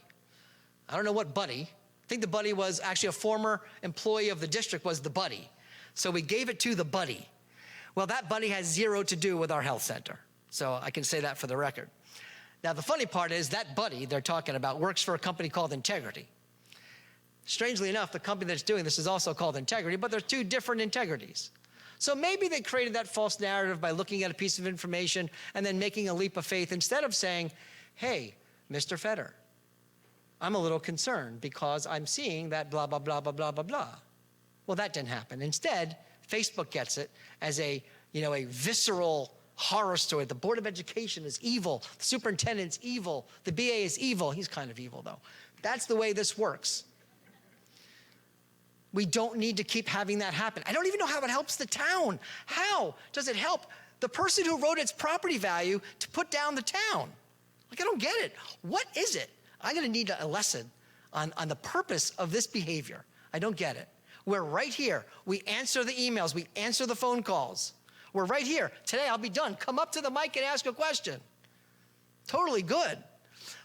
I don't know what buddy. I think the buddy was actually a former employee of the district was the buddy. So we gave it to the buddy. Well, that buddy has zero to do with our health center. So I can say that for the record. Now, the funny part is that buddy they're talking about works for a company called Integrity. Strangely enough, the company that's doing this is also called Integrity, but there's two different integrities. So maybe they created that false narrative by looking at a piece of information and then making a leap of faith instead of saying, hey, Mr. Fetter, I'm a little concerned because I'm seeing that blah, blah, blah, blah, blah, blah, blah. Well, that didn't happen. Instead, Facebook gets it as a visceral horror story. The Board of Education is evil. The superintendent's evil. The BA is evil. He's kind of evil, though. That's the way this works. We don't need to keep having that happen. I don't even know how it helps the town. How does it help the person who wrote its property value to put down the town? Like, I don't get it. What is it? I'm going to need a lesson on the purpose of this behavior. I don't get it. We're right here. We answer the emails. We answer the phone calls. We're right here. Today, I'll be done. Come up to the mic and ask a question. Totally good.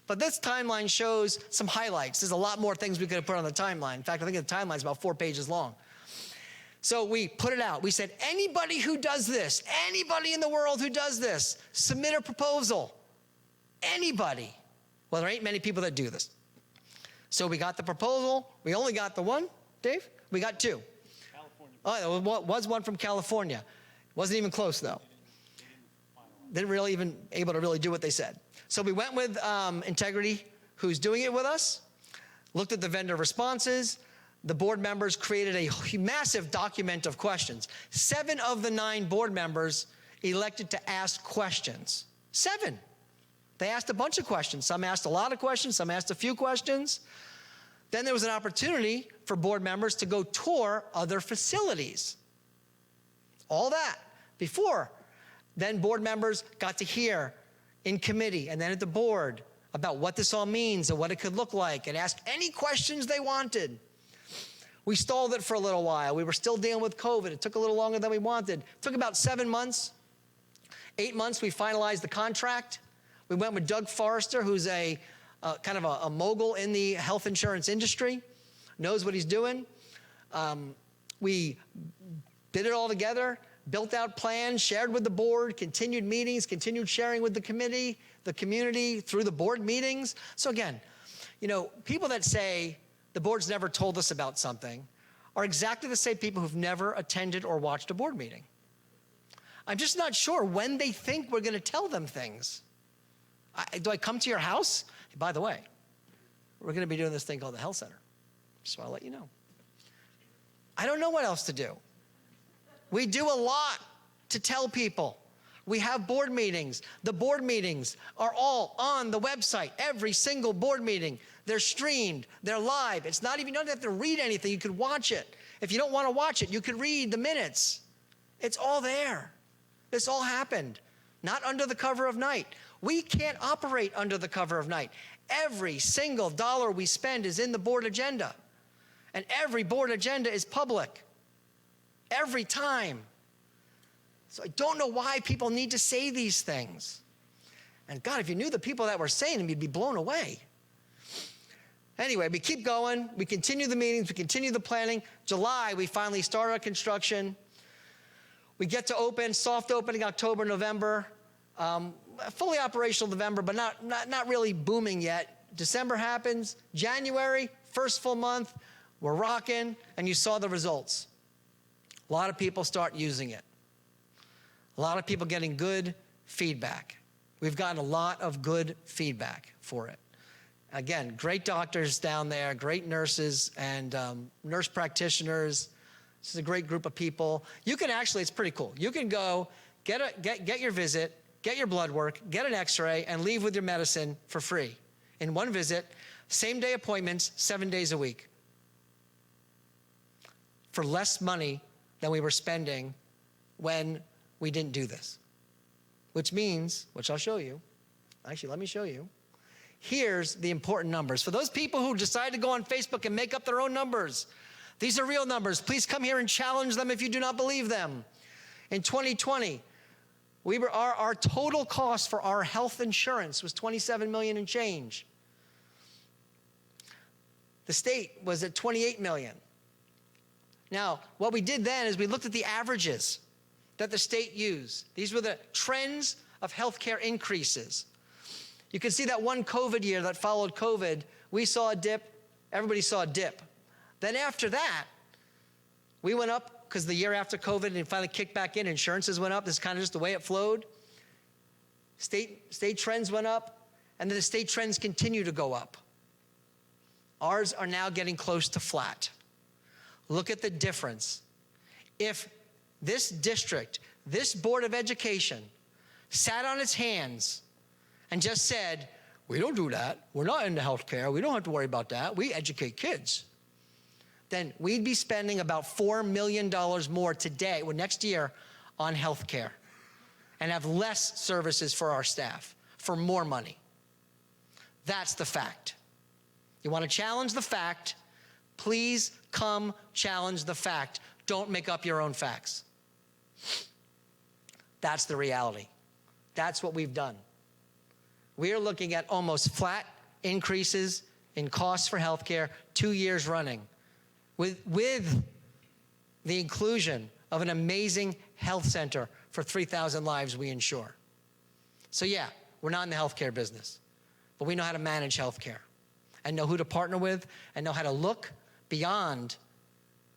But this timeline shows some highlights. There's a lot more things we could have put on the timeline. In fact, I think the timeline is about 4 pages long. So we put it out. We said, anybody who does this, anybody in the world who does this, submit a proposal. Anybody. Well, there ain't many people that do this. So we got the proposal. We only got the one, Dave? We got two. California. Oh, there was one from California. Wasn't even close, though. Didn't really even able to really do what they said. So we went with Integrity, who's doing it with us, looked at the vendor responses. The board members created a massive document of questions. 7 of the 9 board members elected to ask questions. 7. They asked a bunch of questions. Some asked a lot of questions. Some asked a few questions. Then there was an opportunity for board members to go tour other facilities. All that before. Then board members got to hear in committee and then at the board about what this all means and what it could look like and ask any questions they wanted. We stalled it for a little while. We were still dealing with COVID. It took a little longer than we wanted. It took about 7 months. 8 months, we finalized the contract. We went with Doug Forrester, who's a kind of a mogul in the health insurance industry, knows what he's doing. We did it all together, built out plans, shared with the board, continued meetings, continued sharing with the committee, the community, through the board meetings. So again, people that say the board's never told us about something are exactly the same people who've never attended or watched a board meeting. I'm just not sure when they think we're going to tell them things. Do I come to your house? Hey, by the way, we're going to be doing this thing called the health center. Just want to let you know. I don't know what else to do. We do a lot to tell people. We have board meetings. The board meetings are all on the website. Every single board meeting. They're streamed. They're live. It's not even, you don't have to read anything. You could watch it. If you don't want to watch it, you could read the minutes. It's all there. This all happened. Not under the cover of night. We can't operate under the cover of night. Every single dollar we spend is in the board agenda. And every board agenda is public. Every time. So I don't know why people need to say these things. And God, if you knew the people that were saying them, you'd be blown away. Anyway, we keep going. We continue the meetings. We continue the planning. July, we finally start our construction. We get to open, soft opening October, November. Fully operational November, but not really booming yet. December happens. January, first full month. We're rocking, and you saw the results. A lot of people start using it. A lot of people getting good feedback. We've gotten a lot of good feedback for it. Again, great doctors down there, great nurses and nurse practitioners. This is a great group of people. You can actually, it's pretty cool. You can go get your visit, get your blood work, get an x-ray, and leave with your medicine for free. In one visit, same day appointments, 7 days a week. For less money than we were spending when we didn't do this. Which means, which I'll show you. Actually, let me show you. Here's the important numbers. For those people who decide to go on Facebook and make up their own numbers, these are real numbers. Please come here and challenge them if you do not believe them. In 2020, our total cost for our health insurance was $27 million and change. The state was at $28 million. Now, what we did then is we looked at the averages that the state used. These were the trends of healthcare increases. You can see that one COVID year that followed COVID, we saw a dip, everybody saw a dip. Then after that, we went up because the year after COVID and finally kicked back in, insurances went up. This is kind of just the way it flowed. State trends went up, and then the state trends continue to go up. Ours are now getting close to flat. Look at the difference. If this district, this Board of Education, sat on its hands and just said, we don't do that. We're not into healthcare. We don't have to worry about that. We educate kids. Then we'd be spending about $4 million more today, or next year, on healthcare, and have less services for our staff for more money. That's the fact. You want to challenge the fact, please come challenge the fact. Don't make up your own facts. That's the reality. That's what we've done. We are looking at almost flat increases in costs for healthcare 2 years running, with the inclusion of an amazing health center for 3,000 lives we insure. So yeah, we're not in the healthcare business, but we know how to manage healthcare and know who to partner with and know how to look beyond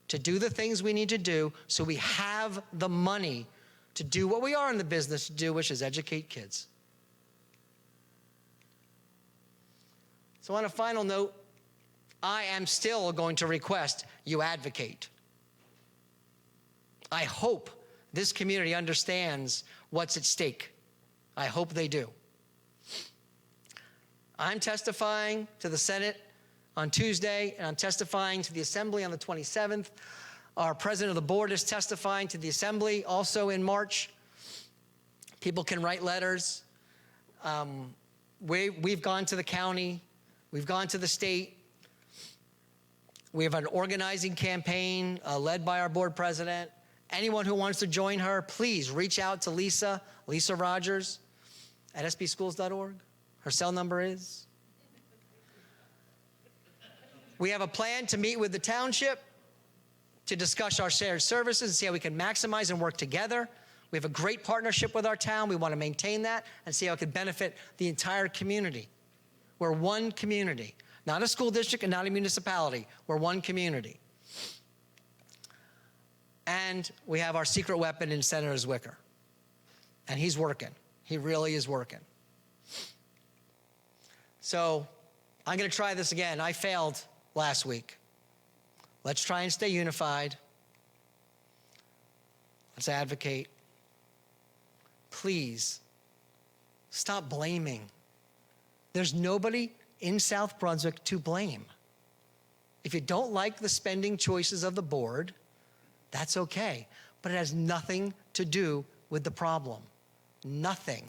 to do the things we need to do so we have the money to do what we are in the business to do, which is educate kids. So on a final note, I am still going to request you advocate. I hope this community understands what's at stake. I hope they do. I'm testifying to the Senate on Tuesday, and I'm testifying to the Assembly on the 27th. Our president of the board is testifying to the Assembly also in March. People can write letters. We've gone to the county. We've gone to the state. We have an organizing campaign led by our board president. Anyone who wants to join her, please reach out to Lisa Rogers at sbschools.org. Her cell number is. We have a plan to meet with the township to discuss our shared services and see how we can maximize and work together. We have a great partnership with our town. We want to maintain that and see how it can benefit the entire community. We're one community, not a school district and not a municipality. We're one community. And we have our secret weapon in Senator Zwicker. And he's working. He really is working. So I'm going to try this again. I failed last week. Let's try and stay unified. Let's advocate. Please, stop blaming. There's nobody in South Brunswick to blame. If you don't like the spending choices of the board, that's okay. But it has nothing to do with the problem. Nothing.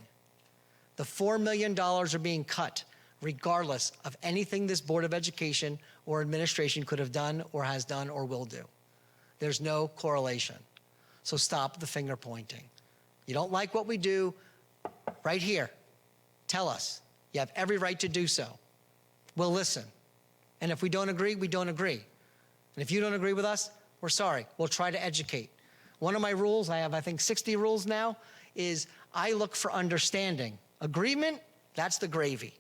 The $4 million are being cut regardless of anything this Board of Education or administration could have done or has done or will do. There's no correlation. So stop the finger pointing. You don't like what we do, right here. Tell us. You have every right to do so. We'll listen. And if we don't agree, we don't agree. And if you don't agree with us, we're sorry. We'll try to educate. One of my rules, I have I think 60 rules now, is I look for understanding. Agreement, that's the gravy.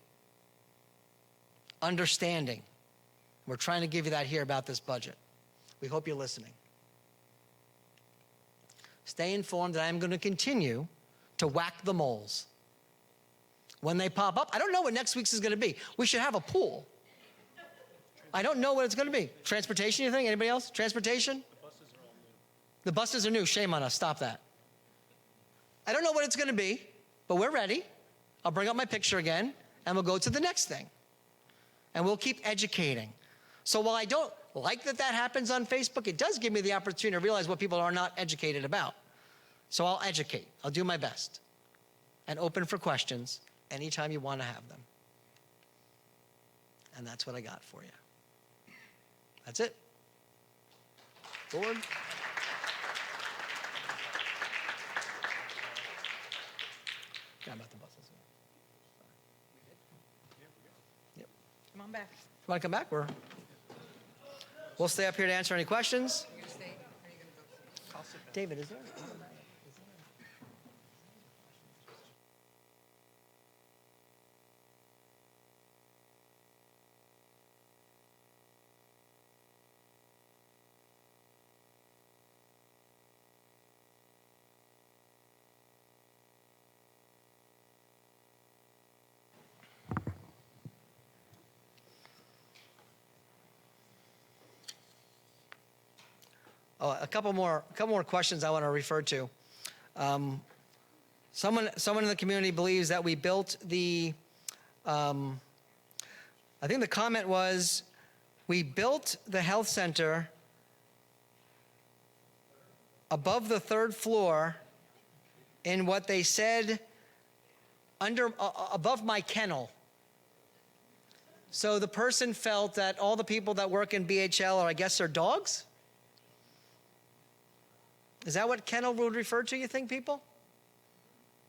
Understanding. We're trying to give you that here about this budget. We hope you're listening. Stay informed that I'm going to continue to whack the moles. When they pop up, I don't know what next week's is going to be. We should have a pool. I don't know what it's going to be. Transportation, you think? Anybody else? Transportation? The buses are all new. The buses are new. Shame on us. Stop that. I don't know what it's going to be, but we're ready. I'll bring up my picture again, and we'll go to the next thing. And we'll keep educating. So while I don't like that happens on Facebook, it does give me the opportunity to realize what people are not educated about. So I'll educate. I'll do my best. And open for questions anytime you want to have them. And that's what I got for you. That's it. Board. Yeah, about the buses. Yep. Come on back. Want to come back? We'll stay up here to answer any questions. You're gonna stay? David, is there? Oh, a couple more questions I want to refer to. Someone in the community believes that we built the, I think the comment was, we built the health center above the third floor in what they said above my kennel. So the person felt that all the people that work in BHL are, I guess, are dogs? Is that what kennel would refer to, you think, people?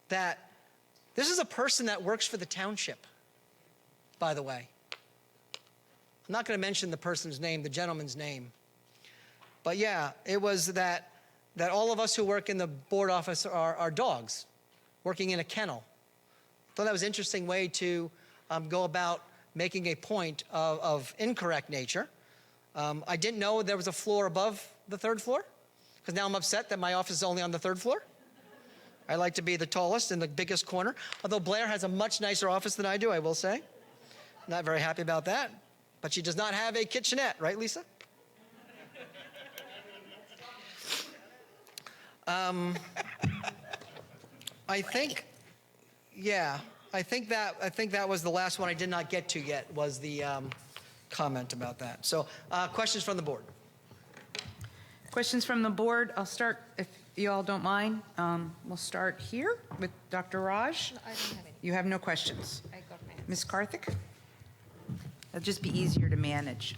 That this is a person that works for the township, by the way. I'm not going to mention the person's name, the gentleman's name. But yeah, it was that all of us who work in the board office are dogs working in a kennel. Thought that was an interesting way to go about making a point of incorrect nature. I didn't know there was a floor above the third floor, because now I'm upset that my office is only on the third floor. I like to be the tallest in the biggest corner, although Blair has a much nicer office than I do, I will say. Not very happy about that. But she does not have a kitchenette, right, Lisa? I think that was the last one I did not get to yet, was the comment about that. So questions from the board? Questions from the board? I'll start, if you all don't mind. We'll start here with Dr. Raj. No, I don't have any. You have no questions. I got my answer. Ms. Karthik? It'll just be easier to manage.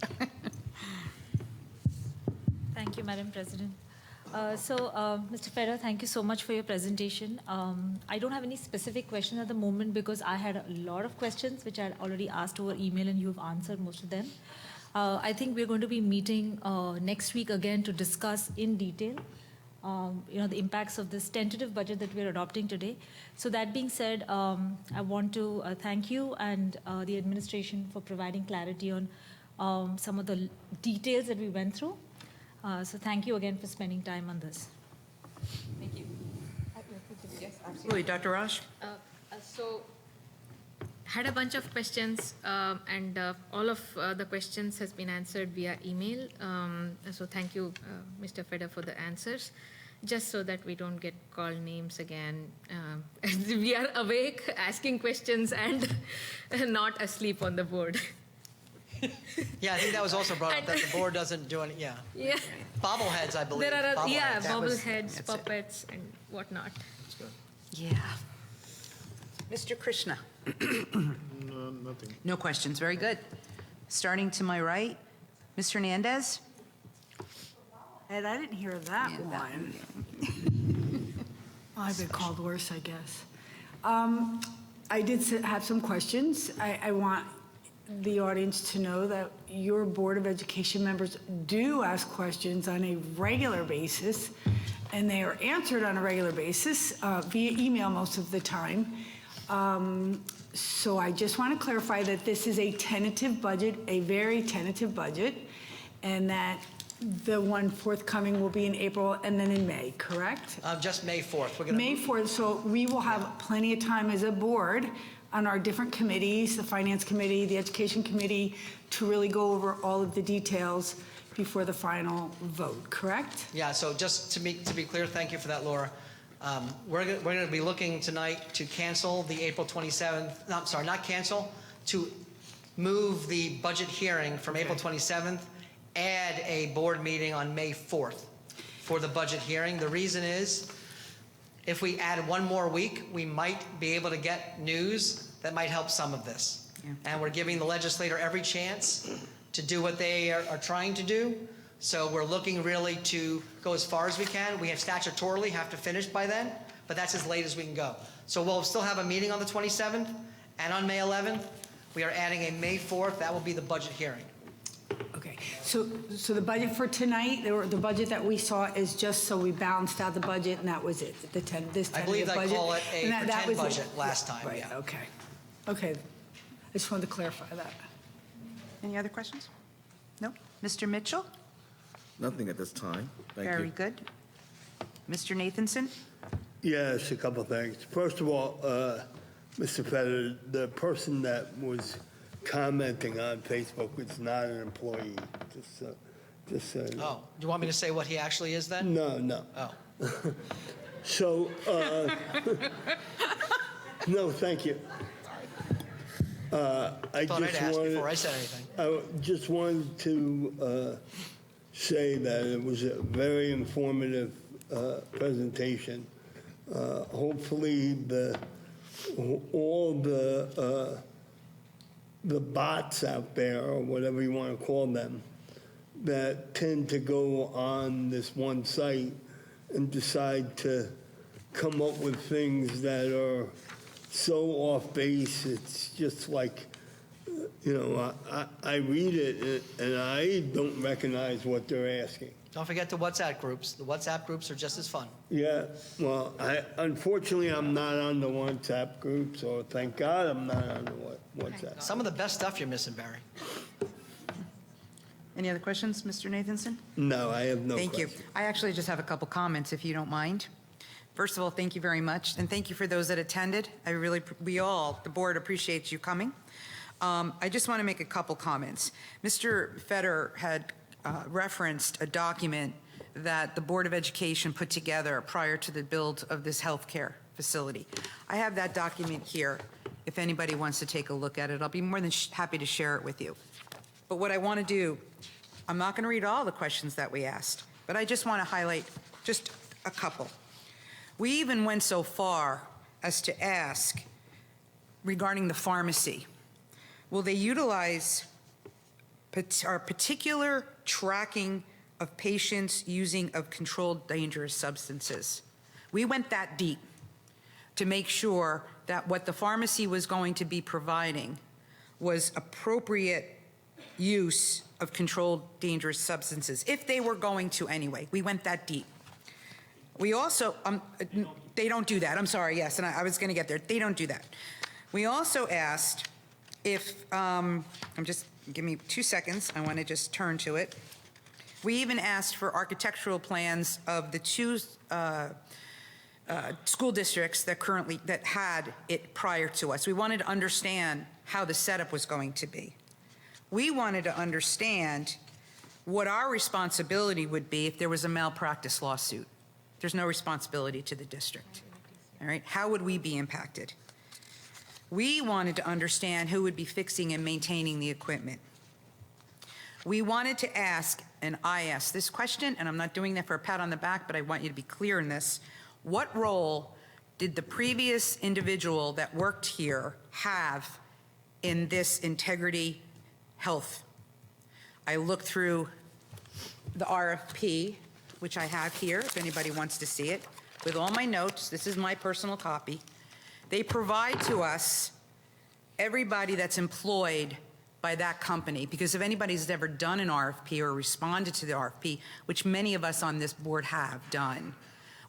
Thank you, Madam President. Mr. Feder, thank you so much for your presentation. I don't have any specific questions at the moment because I had a lot of questions which I had already asked over email and you've answered most of them. I think we're going to be meeting next week again to discuss in detail the impacts of this tentative budget that we're adopting today. So that being said, I want to thank you and the administration for providing clarity on some of the details that we went through. So thank you again for spending time on this. Thank you. Yes, absolutely. Dr. Raj? So, had a bunch of questions, and all of the questions has been answered via email. So thank you, Mr. Feder, for the answers. Just so that we don't get called names again. We are awake, asking questions, and not asleep on the board. Yeah, I think that was also brought up, that the board doesn't do any, yeah. Yeah. Bobbleheads, I believe. There are, Bobbleheads. That was- bobbleheads, puppets, and whatnot. Yeah. Mr. Krishna? No, nothing. No questions. Very good. Starting to my right, Ms. Hernandez? And I didn't hear that Yeah, one. Well, I've been called worse, I guess. I did have some questions. I want the audience to know that your Board of Education members do ask questions on a regular basis, and they are answered on a regular basis via email most of the time. So I just want to clarify that this is a tentative budget, a very tentative budget, and that the one forthcoming will be in April and then in May, correct? Just May 4th. We're gonna May 4th, so we will have plenty of time as a board on our different committees, the Finance Committee, the Education Committee, to really go over all of the details before the final vote, correct? Yeah, so just to be clear, thank you for that, Laura. We're going to be looking tonight to cancel the April 27th, no, I'm sorry, not cancel, to move the budget hearing from April 27th, add a board meeting on May 4th for the budget hearing. The reason is, if we add one more week, we might be able to get news that might help some of this. Yeah. And we're giving the legislator every chance to do what they are trying to do. So we're looking really to go as far as we can. We have statutorily have to finish by then, but that's as late as we can go. So we'll still have a meeting on the 27th, and on May 11th, we are adding a May 4th. That will be the budget hearing. Okay, So the budget for tonight, the budget that we saw is just so we balanced out the budget and that was it, this I tentative believe budget? I call it a And that pretend was it. budget last time, Right, yeah. okay. Okay, I just wanted to clarify that. Any other questions? No? Mr. Mitchell? Nothing at this time. Thank you. Very good. Mr. Nathanson? Yes, a couple of things. First of all, Mr. Feder, the person that was commenting on Facebook was not an employee. Just so you know. Oh, do you want me to say what he actually is then? No. Oh. So, no, thank you. I Thought I'd just ask wanted, before I said anything. I just wanted to say that it was a very informative presentation. Hopefully, all the bots out there, or whatever you want to call them, that tend to go on this one site and decide to come up with things that are so off base. It's just like, I read it and I don't recognize what they're asking. Don't forget the WhatsApp groups. The WhatsApp groups are just as fun. Yeah, well, unfortunately, I'm not on the WhatsApp groups, or thank God I'm not on the WhatsApp. Some of the best stuff you're missing, Barry. Any other questions, Mr. Nathanson? No, I have no Thank you. question. I actually just have a couple comments, if you don't mind. First of all, thank you very much, and thank you for those that attended. We all, the board, appreciates you coming. I just want to make a couple comments. Mr. Feder had referenced a document that the Board of Education put together prior to the build of this healthcare facility. I have that document here. If anybody wants to take a look at it, I'll be more than happy to share it with you. But what I want to do, I'm not going to read all the questions that we asked, but I just want to highlight just a couple. We even went so far as to ask regarding the pharmacy, will they utilize our particular tracking of patients using of controlled dangerous substances? We went that deep to make sure that what the pharmacy was going to be providing was appropriate use of controlled dangerous substances, if they were going to anyway. We went that deep. We also, they don't do that. I'm sorry, yes, and I was going to get there. They don't do that. We also asked if, give me 2 seconds. I want to just turn to it. We even asked for architectural plans of the two school districts that had it prior to us. We wanted to understand how the setup was going to be. We wanted to understand what our responsibility would be if there was a malpractice lawsuit. There's no responsibility to the district. All right, how would we be impacted? We wanted to understand who would be fixing and maintaining the equipment. We wanted to ask, and I asked this question, and I'm not doing that for a pat on the back, but I want you to be clear in this. What role did the previous individual that worked here have in this integrity health? I looked through the RFP, which I have here, if anybody wants to see it, with all my notes. This is my personal copy. They provide to us everybody that's employed by that company, because if anybody's ever done an RFP or responded to the RFP, which many of us on this board have done,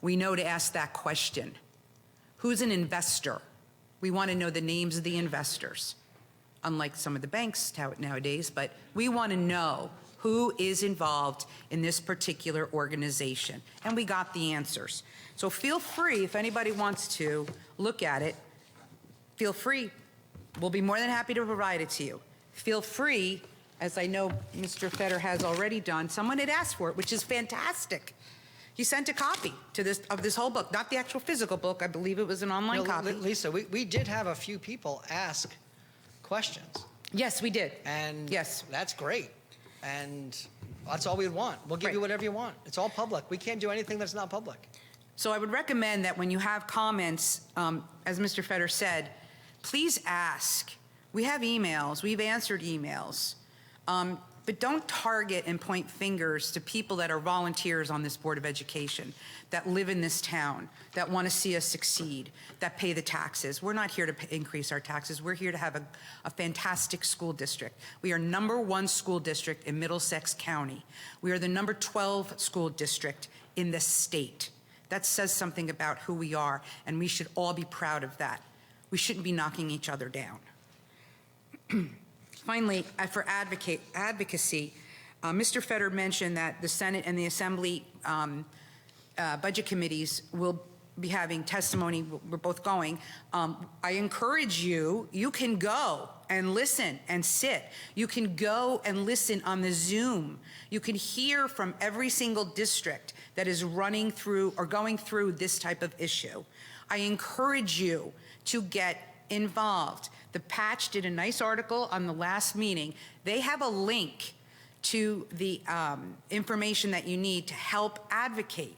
we know to ask that question. Who's an investor? We want to know the names of the investors, unlike some of the banks nowadays, but we want to know who is involved in this particular organization. And we got the answers. So feel free, if anybody wants to look at it, feel free. We'll be more than happy to provide it to you. Feel free, as I know Mr. Feder has already done, someone had asked for it, which is fantastic. He sent a copy of this whole book, not the actual physical book. I believe it was an online copy. Lisa, we did have a few people ask questions. Yes, we did. And yes, that's great. And that's all we want. We'll give you whatever you want. It's all public. We can't do anything that's not public. So I would recommend that when you have comments, as Mr. Feder said, please ask. We have emails. We've answered emails. But don't target and point fingers to people that are volunteers on this Board of Education, that live in this town, that want to see us succeed, that pay the taxes. We're not here to increase our taxes. We're here to have a fantastic school district. We are #1 school district in Middlesex County. We are the #12 school district in the state. That says something about who we are, and we should all be proud of that. We shouldn't be knocking each other down. Finally, for advocacy, Mr. Feder mentioned that the Senate and the Assembly budget committees will be having testimony. We're both going. I encourage you, you can go and listen and sit. You can go and listen on the Zoom. You can hear from every single district that is running through or going through this type of issue. I encourage you to get involved. The Patch did a nice article on the last meeting. They have a link to the information that you need to help advocate.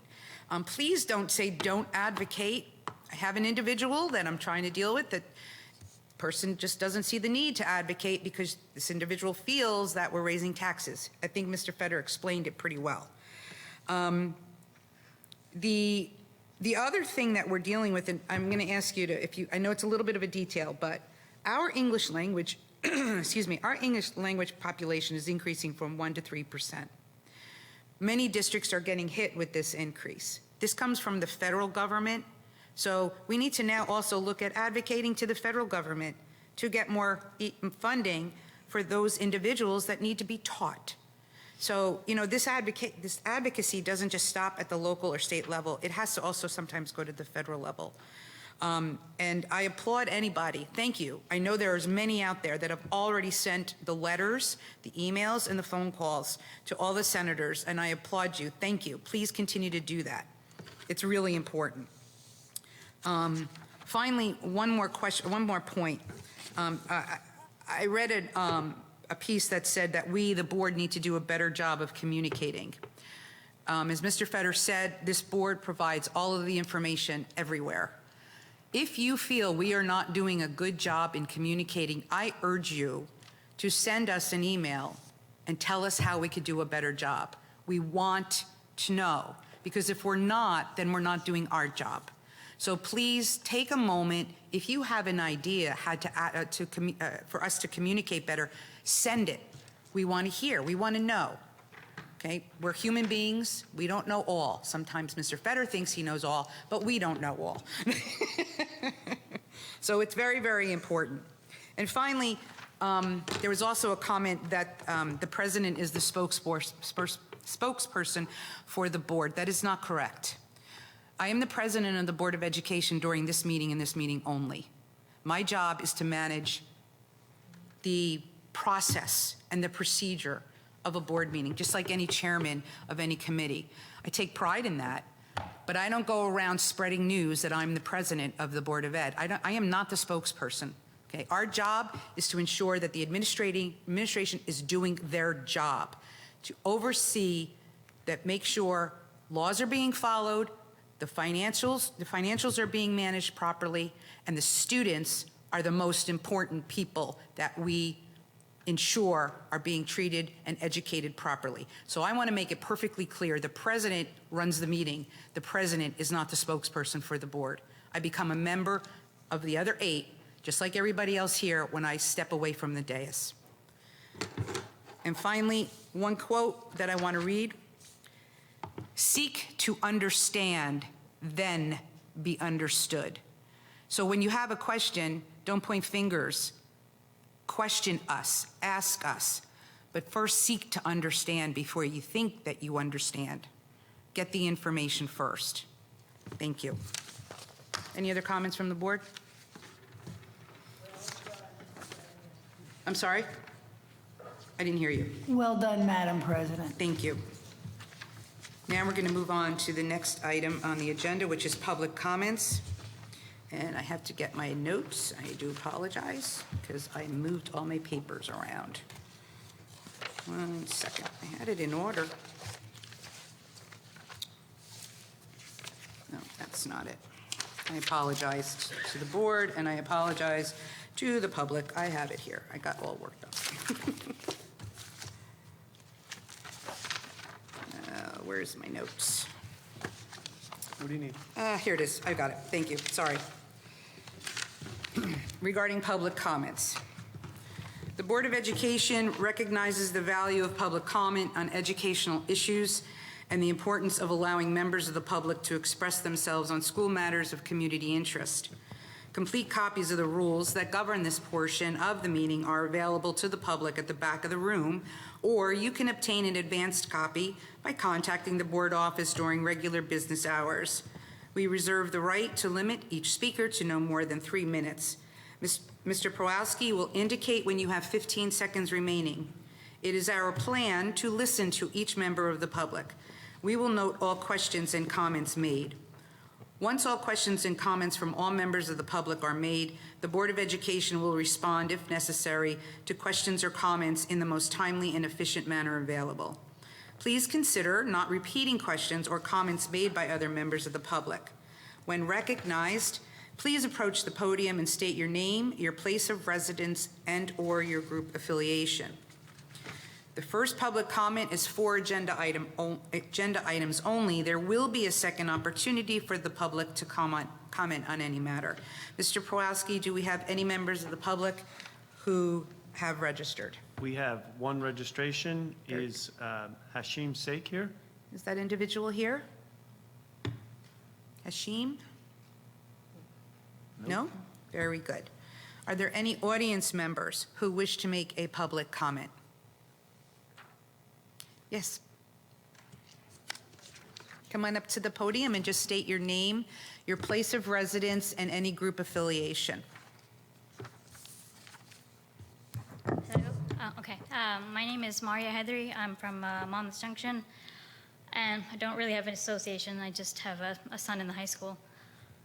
Please don't say don't advocate. I have an individual that I'm trying to deal with that person just doesn't see the need to advocate because this individual feels that we're raising taxes. I think Mr. Feder explained it pretty well. The other thing that we're dealing with, and I'm going to ask you to, I know it's a little bit of a detail, but our English language, excuse me, our English language population is increasing from 1% to 3%. Many districts are getting hit with this increase. This comes from the federal government, so we need to now also look at advocating to the federal government to get more funding for those individuals that need to be taught. So, you know, this advocacy doesn't just stop at the local or state level. It has to also sometimes go to the federal level. And I applaud anybody. Thank you. I know there's many out there that have already sent the letters, the emails, and the phone calls to all the senators, and I applaud you. Thank you. Please continue to do that. It's really important. Finally, one more point. I read a piece that said that we, the board, need to do a better job of communicating. As Mr. Feder said, this board provides all of the information everywhere. If you feel we are not doing a good job in communicating, I urge you to send us an email and tell us how we could do a better job. We want to know, because if we're not, then we're not doing our job. So please take a moment. If you have an idea how for us to communicate better, send it. We want to hear. We want to know. Okay? We're human beings. We don't know all. Sometimes Mr. Feder thinks he knows all, but we don't know all. So it's very, very important. And finally, there was also a comment that the president is the spokesperson for the board. That is not correct. I am the president of the Board of Education during this meeting and this meeting only. My job is to manage the process and the procedure of a board meeting, just like any chairman of any committee. I take pride in that, but I don't go around spreading news that I'm the president of the Board of Ed. I am not the spokesperson. Okay? Our job is to ensure that the administration is doing their job, to oversee that, make sure laws are being followed, the financials are being managed properly, and the students are the most important people that we ensure are being treated and educated properly. So I want to make it perfectly clear, the president runs the meeting. The president is not the spokesperson for the board. I become a member of the other 8, just like everybody else here, when I step away from the dais. And finally, one quote that I want to read. Seek to understand, then be understood. So when you have a question, don't point fingers. Question us, ask us, but first seek to understand before you think that you understand. Get the information first. Thank you. Any other comments from the board? I'm sorry? I didn't hear you. Well done, Madam President. Thank you. Now we're going to move on to the next item on the agenda, which is public comments. And I have to get my notes. I do apologize because I moved all my papers around. 1 second. I had it in order. No, that's not it. I apologize to the board and I apologize to the public. I have it here. I got all worked up. where's my notes? What do you need? Here it is. I got it. Thank you. Sorry. Regarding public comments. The Board of Education recognizes the value of public comment on educational issues and the importance of allowing members of the public to express themselves on school matters of community interest. Complete copies of the rules that govern this portion of the meeting are available to the public at the back of the room, or you can obtain an advanced copy by contacting the board office during regular business hours. We reserve the right to limit each speaker to no more than 3 minutes. Mr. Prowalski will indicate when you have 15 seconds remaining. It is our plan to listen to each member of the public. We will note all questions and comments made. Once all questions and comments from all members of the public are made, the Board of Education will respond, if necessary, to questions or comments in the most timely and efficient manner available. Please consider not repeating questions or comments made by other members of the public. When recognized, please approach the podium and state your name, your place of residence, and/or your group affiliation. The first public comment is for agenda items only. There will be a second opportunity for the public to comment on any matter. Mr. Prowalski, do we have any members of the public who have registered? We have one registration. Is Hashim Sheikh here? Is that individual here? Hashim? No? Very good. Are there any audience members who wish to make a public comment? Yes. Come on up to the podium and just state your name, your place of residence, and any group affiliation. Hello. Okay. My name is Maria Hedry. I'm from Monmouth Junction, and I don't really have an association. I just have a son in the high school.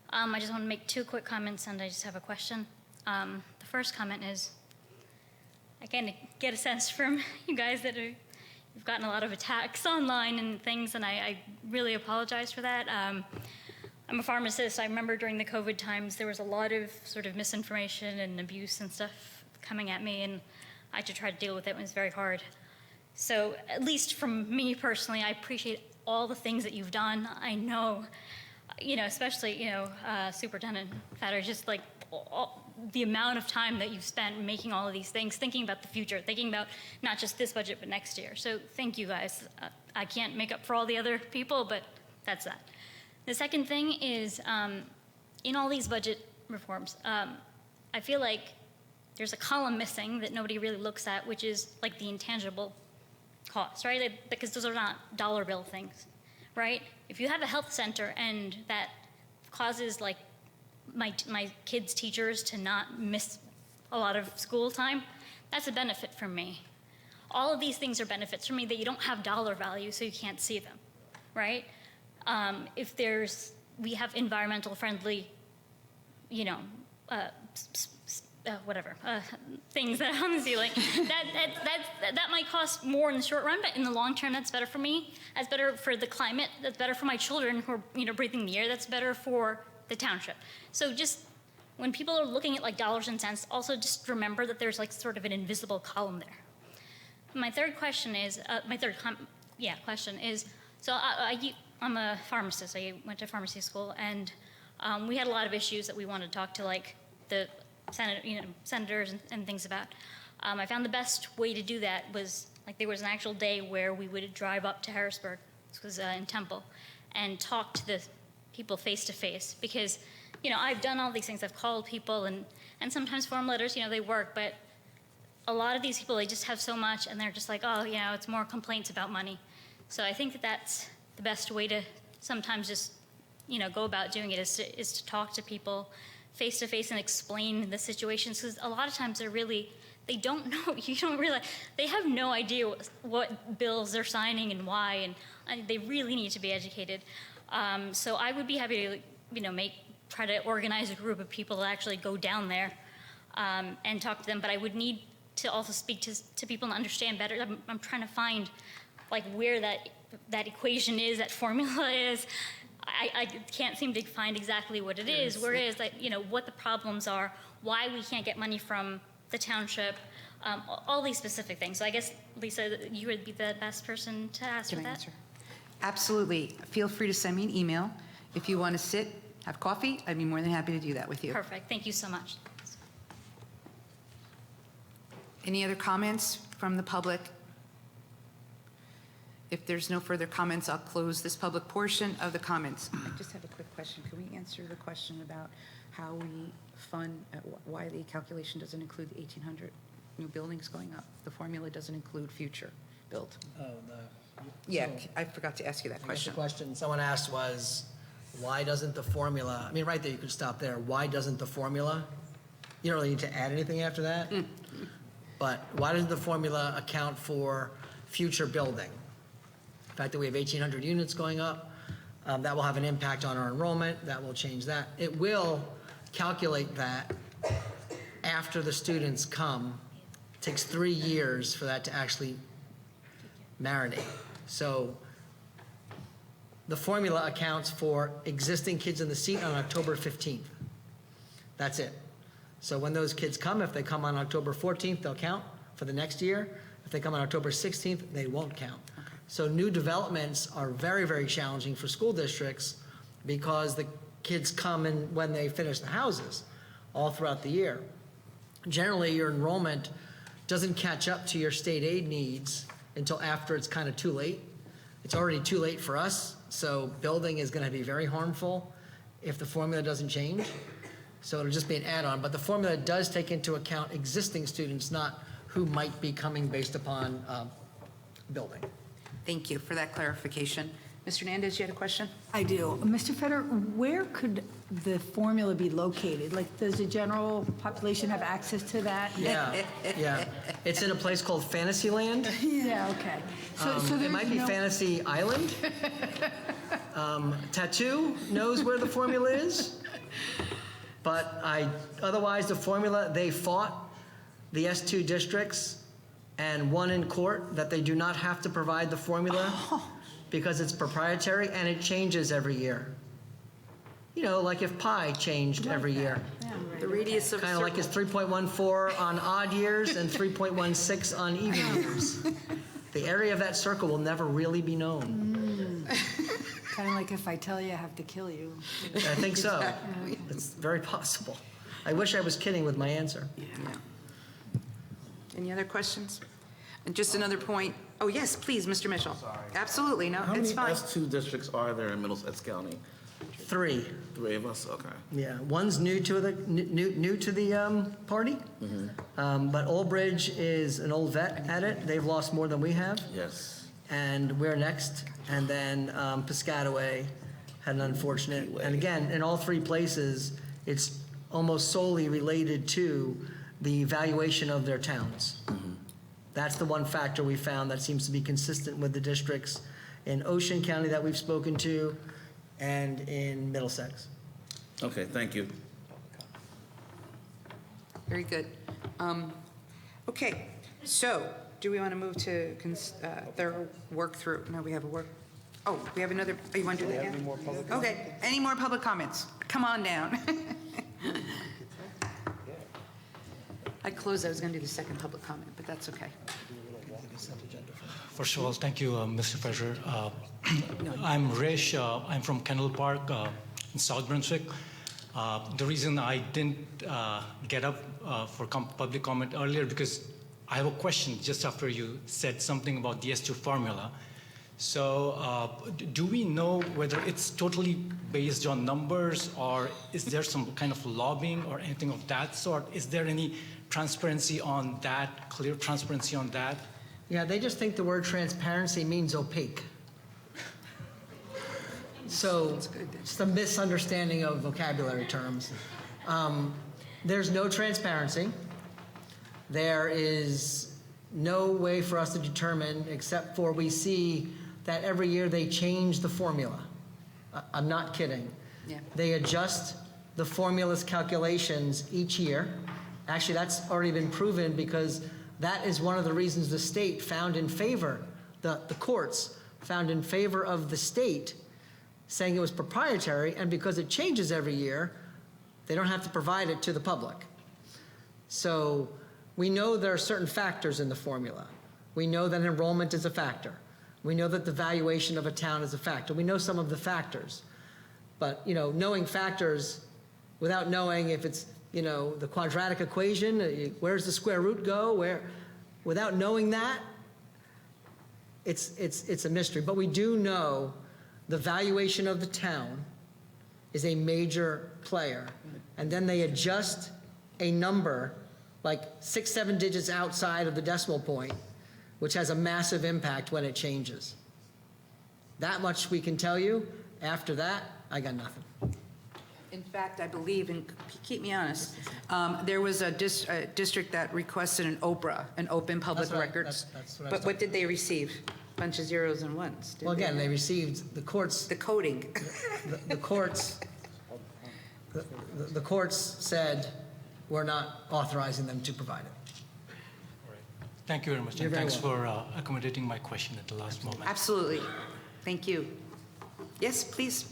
I just want to make 2 quick comments, and I just have a question. The first comment is, I kind of get a sense from you guys that you've gotten a lot of attacks online and things, and I really apologize for that. I'm a pharmacist. I remember during the COVID times, there was a lot of sort of misinformation and abuse and stuff coming at me, and I had to try to deal with it. It was very hard. So at least from me personally, I appreciate all the things that you've done. I know, especially, Superintendent Fatter, just like the amount of time that you've spent making all of these things, thinking about the future, thinking about not just this budget, but next year. So thank you guys. I can't make up for all the other people, but that's that. The second thing is, in all these budget reforms, I feel like there's a column missing that nobody really looks at, which is like the intangible costs, right? Because those are not dollar bill things, right? If you have a health center and that causes like my kids' teachers to not miss a lot of school time, that's a benefit for me. All of these things are benefits for me that you don't have dollar value, so you can't see them, right? If we have environmental friendly, things that on the ceiling, that might cost more in the short run, but in the long term, that's better for me. That's better for the climate. That's better for my children who are, breathing the air. That's better for the township. So just when people are looking at like dollars and cents, also just remember that there's like sort of an invisible column there. My third question is, so I'm a pharmacist. I went to pharmacy school, and we had a lot of issues that we wanted to talk to like the senators and things about. I found the best way to do that was like there was an actual day where we would drive up to Harrisburg, this was in Temple, and talk to the people face to face, because I've done all these things. I've called people and sometimes form letters, they work, but a lot of these people, they just have so much, and they're just like, oh, it's more complaints about money. So I think that that's the best way to sometimes just go about doing it, is to talk to people face to face and explain the situations, because a lot of times they don't know. You don't realize, they have no idea what bills they're signing and why, and they really need to be educated. So I would be happy to, try to organize a group of people to actually go down there and talk to them. But I would need to also speak to people and understand better. I'm trying to find like where that equation is, that formula is. I can't seem to find exactly what it is, where it is, like, what the problems are, why we can't get money from the township, all these specific things. So I guess, Lisa, you would be the best person to ask for that. Absolutely. Feel free to send me an email. If you want to sit, have coffee, I'd be more than happy to do that with you. Perfect. Thank you so much. Any other comments from the public? If there's no further comments, I'll close this public portion of the comments. I just have a quick question. Can we answer the question about how we fund, why the calculation doesn't include the 1,800 new buildings going up? The formula doesn't include future build. Yeah, I forgot to ask you that I guess the question. question someone asked was, why doesn't the formula, I mean, right there, you could stop there. Why doesn't the formula, you don't really need to add anything after that, but why doesn't the formula account for future building? The fact that we have 1,800 units going up, that will have an impact on our enrollment, that will change that. It will calculate that after the students come. It takes 3 years for that to actually marinate. So the formula accounts for existing kids in the seat on October 15th. That's it. So when those kids come, if they come on October 14th, they'll count for the next year. If they come on October 16th, they won't count. So new developments are very, very challenging for school districts because the kids come in when they finish the houses all throughout the year. Generally, your enrollment doesn't catch up to your state aid needs until after it's kind of too late. It's already too late for us, so building is going to be very harmful if the formula doesn't change. So it'll just be an add-on, but the formula does take into account existing students, not who might be coming based upon building. Thank you for that clarification. Mr. Hernandez, you had a question? I do. Mr. Feder, where could the formula be located? Like, does the general population have access to that? Yeah, yeah. It's in a place called Fantasyland. Yeah, okay. So It there's might be no- Fantasy Island. Tattoo knows where the formula is. But otherwise, the formula, they fought the S2 districts and won in court that they do not have to provide the formula because it's proprietary and it changes every year. You know, like if pi changed every year. The radius of a Kind of like it's 3.14 on odd years and 3.16 on even years. The area of that circle will never really be known. Kind of like if I tell you I have to kill you. I think so. It's very possible. I wish I was kidding with my answer. Yeah. Any other questions? And just another point. Oh, yes, please, Mr. Mitchell. Absolutely, no, How it's many fine. S2 districts are there in Middlesex County? 3. 3 of us, okay. Yeah, one's new to the party, but Old Bridge is an old vet at it. They've lost more than we have, Yes. and we're next. And then Piscataway had an unfortunate. And again, in all 3 places, it's almost solely related to the valuation of their towns. That's the one factor we found that seems to be consistent with the districts in Ocean County that we've spoken to and in Middlesex. Okay, thank you. Very good. Okay, so do we want to move to their work through? No, we have a work. Oh, we have another. Oh, you want to do that now? Okay. Any more public comments? Come on down. I closed. I was going to do the second public comment, but that's okay. First of all, thank you, Mr. Treasurer. I'm Rish. I'm from Kendall Park in South Brunswick. The reason I didn't get up for public comment earlier because I have a question just after you said something about the S2 formula. So do we know whether it's totally based on numbers or is there some kind of lobbying or anything of that sort? Is there any transparency on that, clear transparency on that? Yeah, they just think the word transparency means opaque. So it's a misunderstanding of vocabulary terms. There's no transparency. There is no way for us to determine except for we see that every year they change the formula. I'm not kidding. Yeah. They adjust the formula's calculations each year. Actually, that's already been proven because that is one of the reasons the state found in favor, the courts found in favor of the state saying it was proprietary, and because it changes every year, they don't have to provide it to the public. So we know there are certain factors in the formula. We know that enrollment is a factor. We know that the valuation of a town is a factor. We know some of the factors. But, knowing factors without knowing if it's, the quadratic equation, where's the square root go, without knowing that, it's a mystery. But we do know the valuation of the town is a major player. And then they adjust a number like 6, 7 digits outside of the decimal point, which has a massive impact when it changes. That much we can tell you. After that, I got nothing. In fact, I believe, and keep me honest, there was a district that requested an OPRA, an Open Public That's what I- Records. that's what I was But what did they receive? Bunch of zeros and ones. did Well, again, they received the courts. The coding. The courts. The courts said we're not authorizing them to provide it. Thank you very much, You're and very thanks for accommodating my question at the last moment. Absolutely. Thank you. Yes, please.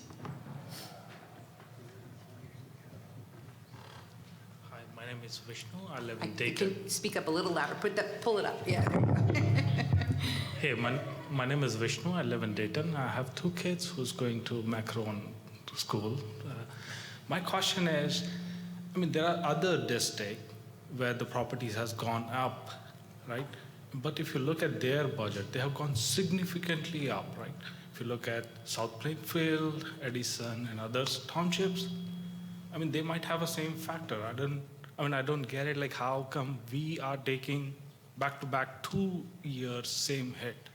Hi, my name is Vishnu. I live in You Dayton. can speak up a little louder. Pull it up. Yeah, there you go. Hey, my name is Vishnu. I live in Dayton. I have 2 kids who's going to Macron school. My question is, there are other districts where the properties has gone up, right? But if you look at their budget, they have gone significantly up, right? If you look at South Plainfield, Edison, and other townships, they might have the same factor. I don't get it. Like, how come we are taking back-to-back 2 years same hit?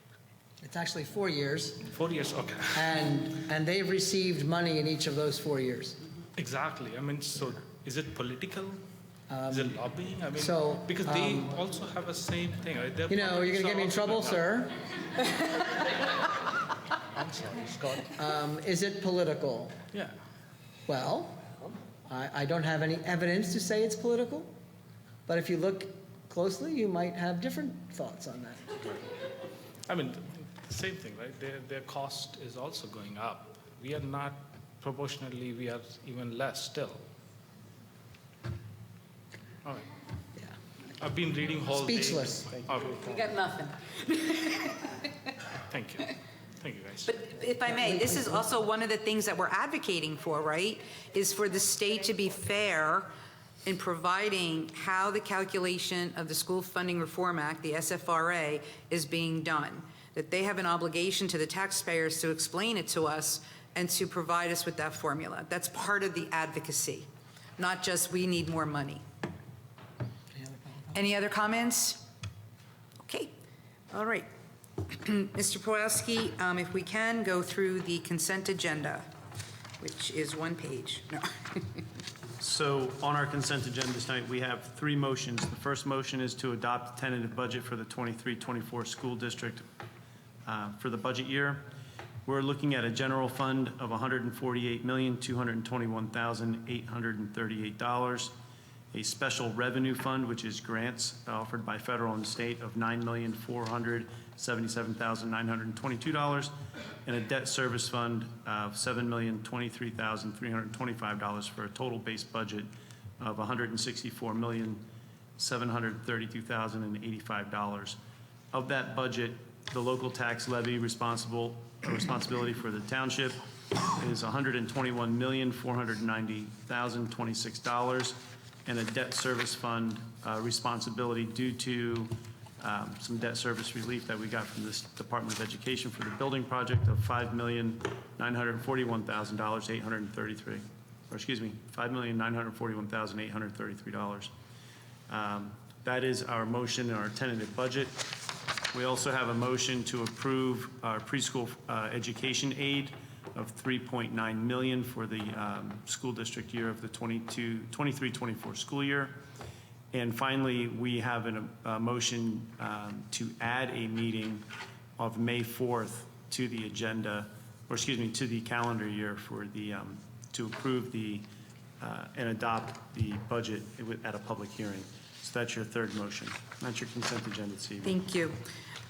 It's actually 4 years. 4 years, okay. And they've received money in each of those 4 years. Exactly. So is it political? Is it lobbying? Because they also have the same thing, right? You're going to get me in trouble, sir. I'm sorry, Scott. Is it political? Yeah. Well, I don't have any evidence to say it's political, but if you look closely, you might have different thoughts on that. The same thing, right? Their cost is also going up. We are not proportionally, we are even less still. All right. Yeah. I've been reading whole Speechless. Day. Okay. You got nothing. Thank you. Thank you, guys. But if I may, this is also one of the things that we're advocating for, right? Is for the state to be fair in providing how the calculation of the School Funding Reform Act, the SFRA, is being done. That they have an obligation to the taxpayers to explain it to us and to provide us with that formula. That's part of the advocacy, not just we need more money. Any other comments? Okay, all right. Mr. Pawlowski, if we can go through the consent agenda, which is 1 page. No. So on our consent agenda tonight, we have 3 motions. The first motion is to adopt the tentative budget for the 23-24 school district for the budget year. We're looking at a general fund of $148,221,838. A special revenue fund, which is grants offered by federal and state, of $9,477,922, and a debt service fund of $7,023,325 for a total base budget of $164,732,085. Of that budget, the local tax levy responsibility for the township is $121,490,026, and a debt service fund responsibility due to some debt service relief that we got from this Department of Education for the building project of $5,941,833, or excuse me, $5,941,833. That is our motion and our tentative budget. We also have a motion to approve our preschool education aid of $3.9 million for the school district year of the 23-24 school year. And finally, we have a motion to add a meeting of May 4th to the agenda, or excuse me, to the calendar year for the, to approve the, and adopt the budget at a public hearing. So that's your third motion. That's your consent agenda this evening. Thank you.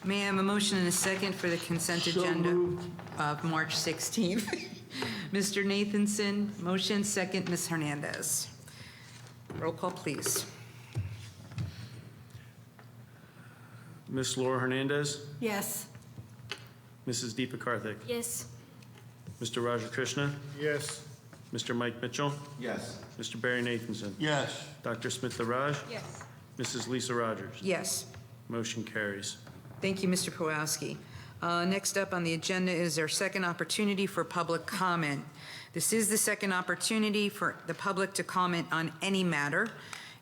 May I have a motion and a second for the consent agenda of March 16th? Mr. Nathanson, motion, second, Ms. Hernandez. Roll call, please. Ms. Laura Hernandez, Yes. Mrs. Deepa Karthik, Yes. Mr. Raja Krishna, Yes. Mr. Mike Mitchell, Yes. Mr. Barry Nathanson, Yes. Dr. Smith Raj, Yes. Mrs. Lisa Rogers. Yes. Motion carries. Thank you, Mr. Pawlowski. Next up on the agenda is our second opportunity for public comment. This is the second opportunity for the public to comment on any matter.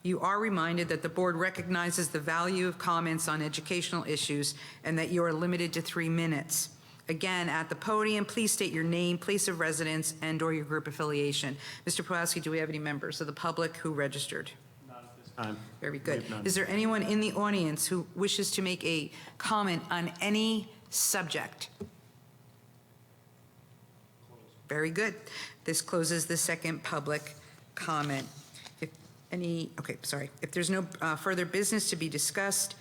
You are reminded that the board recognizes the value of comments on educational issues and that you are limited to 3 minutes. Again, at the podium, please state your name, place of residence, and/or your group affiliation. Mr. Pawlowski, do we have any members of the public who registered? Time. Very We good. have none. Is there anyone in the audience who wishes to make a comment on any subject? Very good. This closes the second public comment. If there's no further business to be discussed,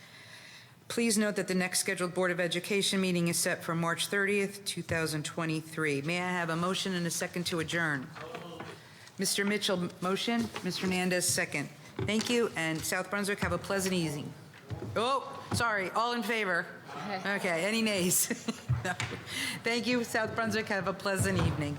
please note that the next scheduled Board of Education meeting is set for March 30th, 2023. May I have a motion and a second to adjourn? Mr. Mitchell, motion. Mr. Hernandez, second. Thank you, and South Brunswick, have a pleasant evening. Oh, sorry, all in favor? Okay, any nays? No. Thank you, South Brunswick, have a pleasant evening.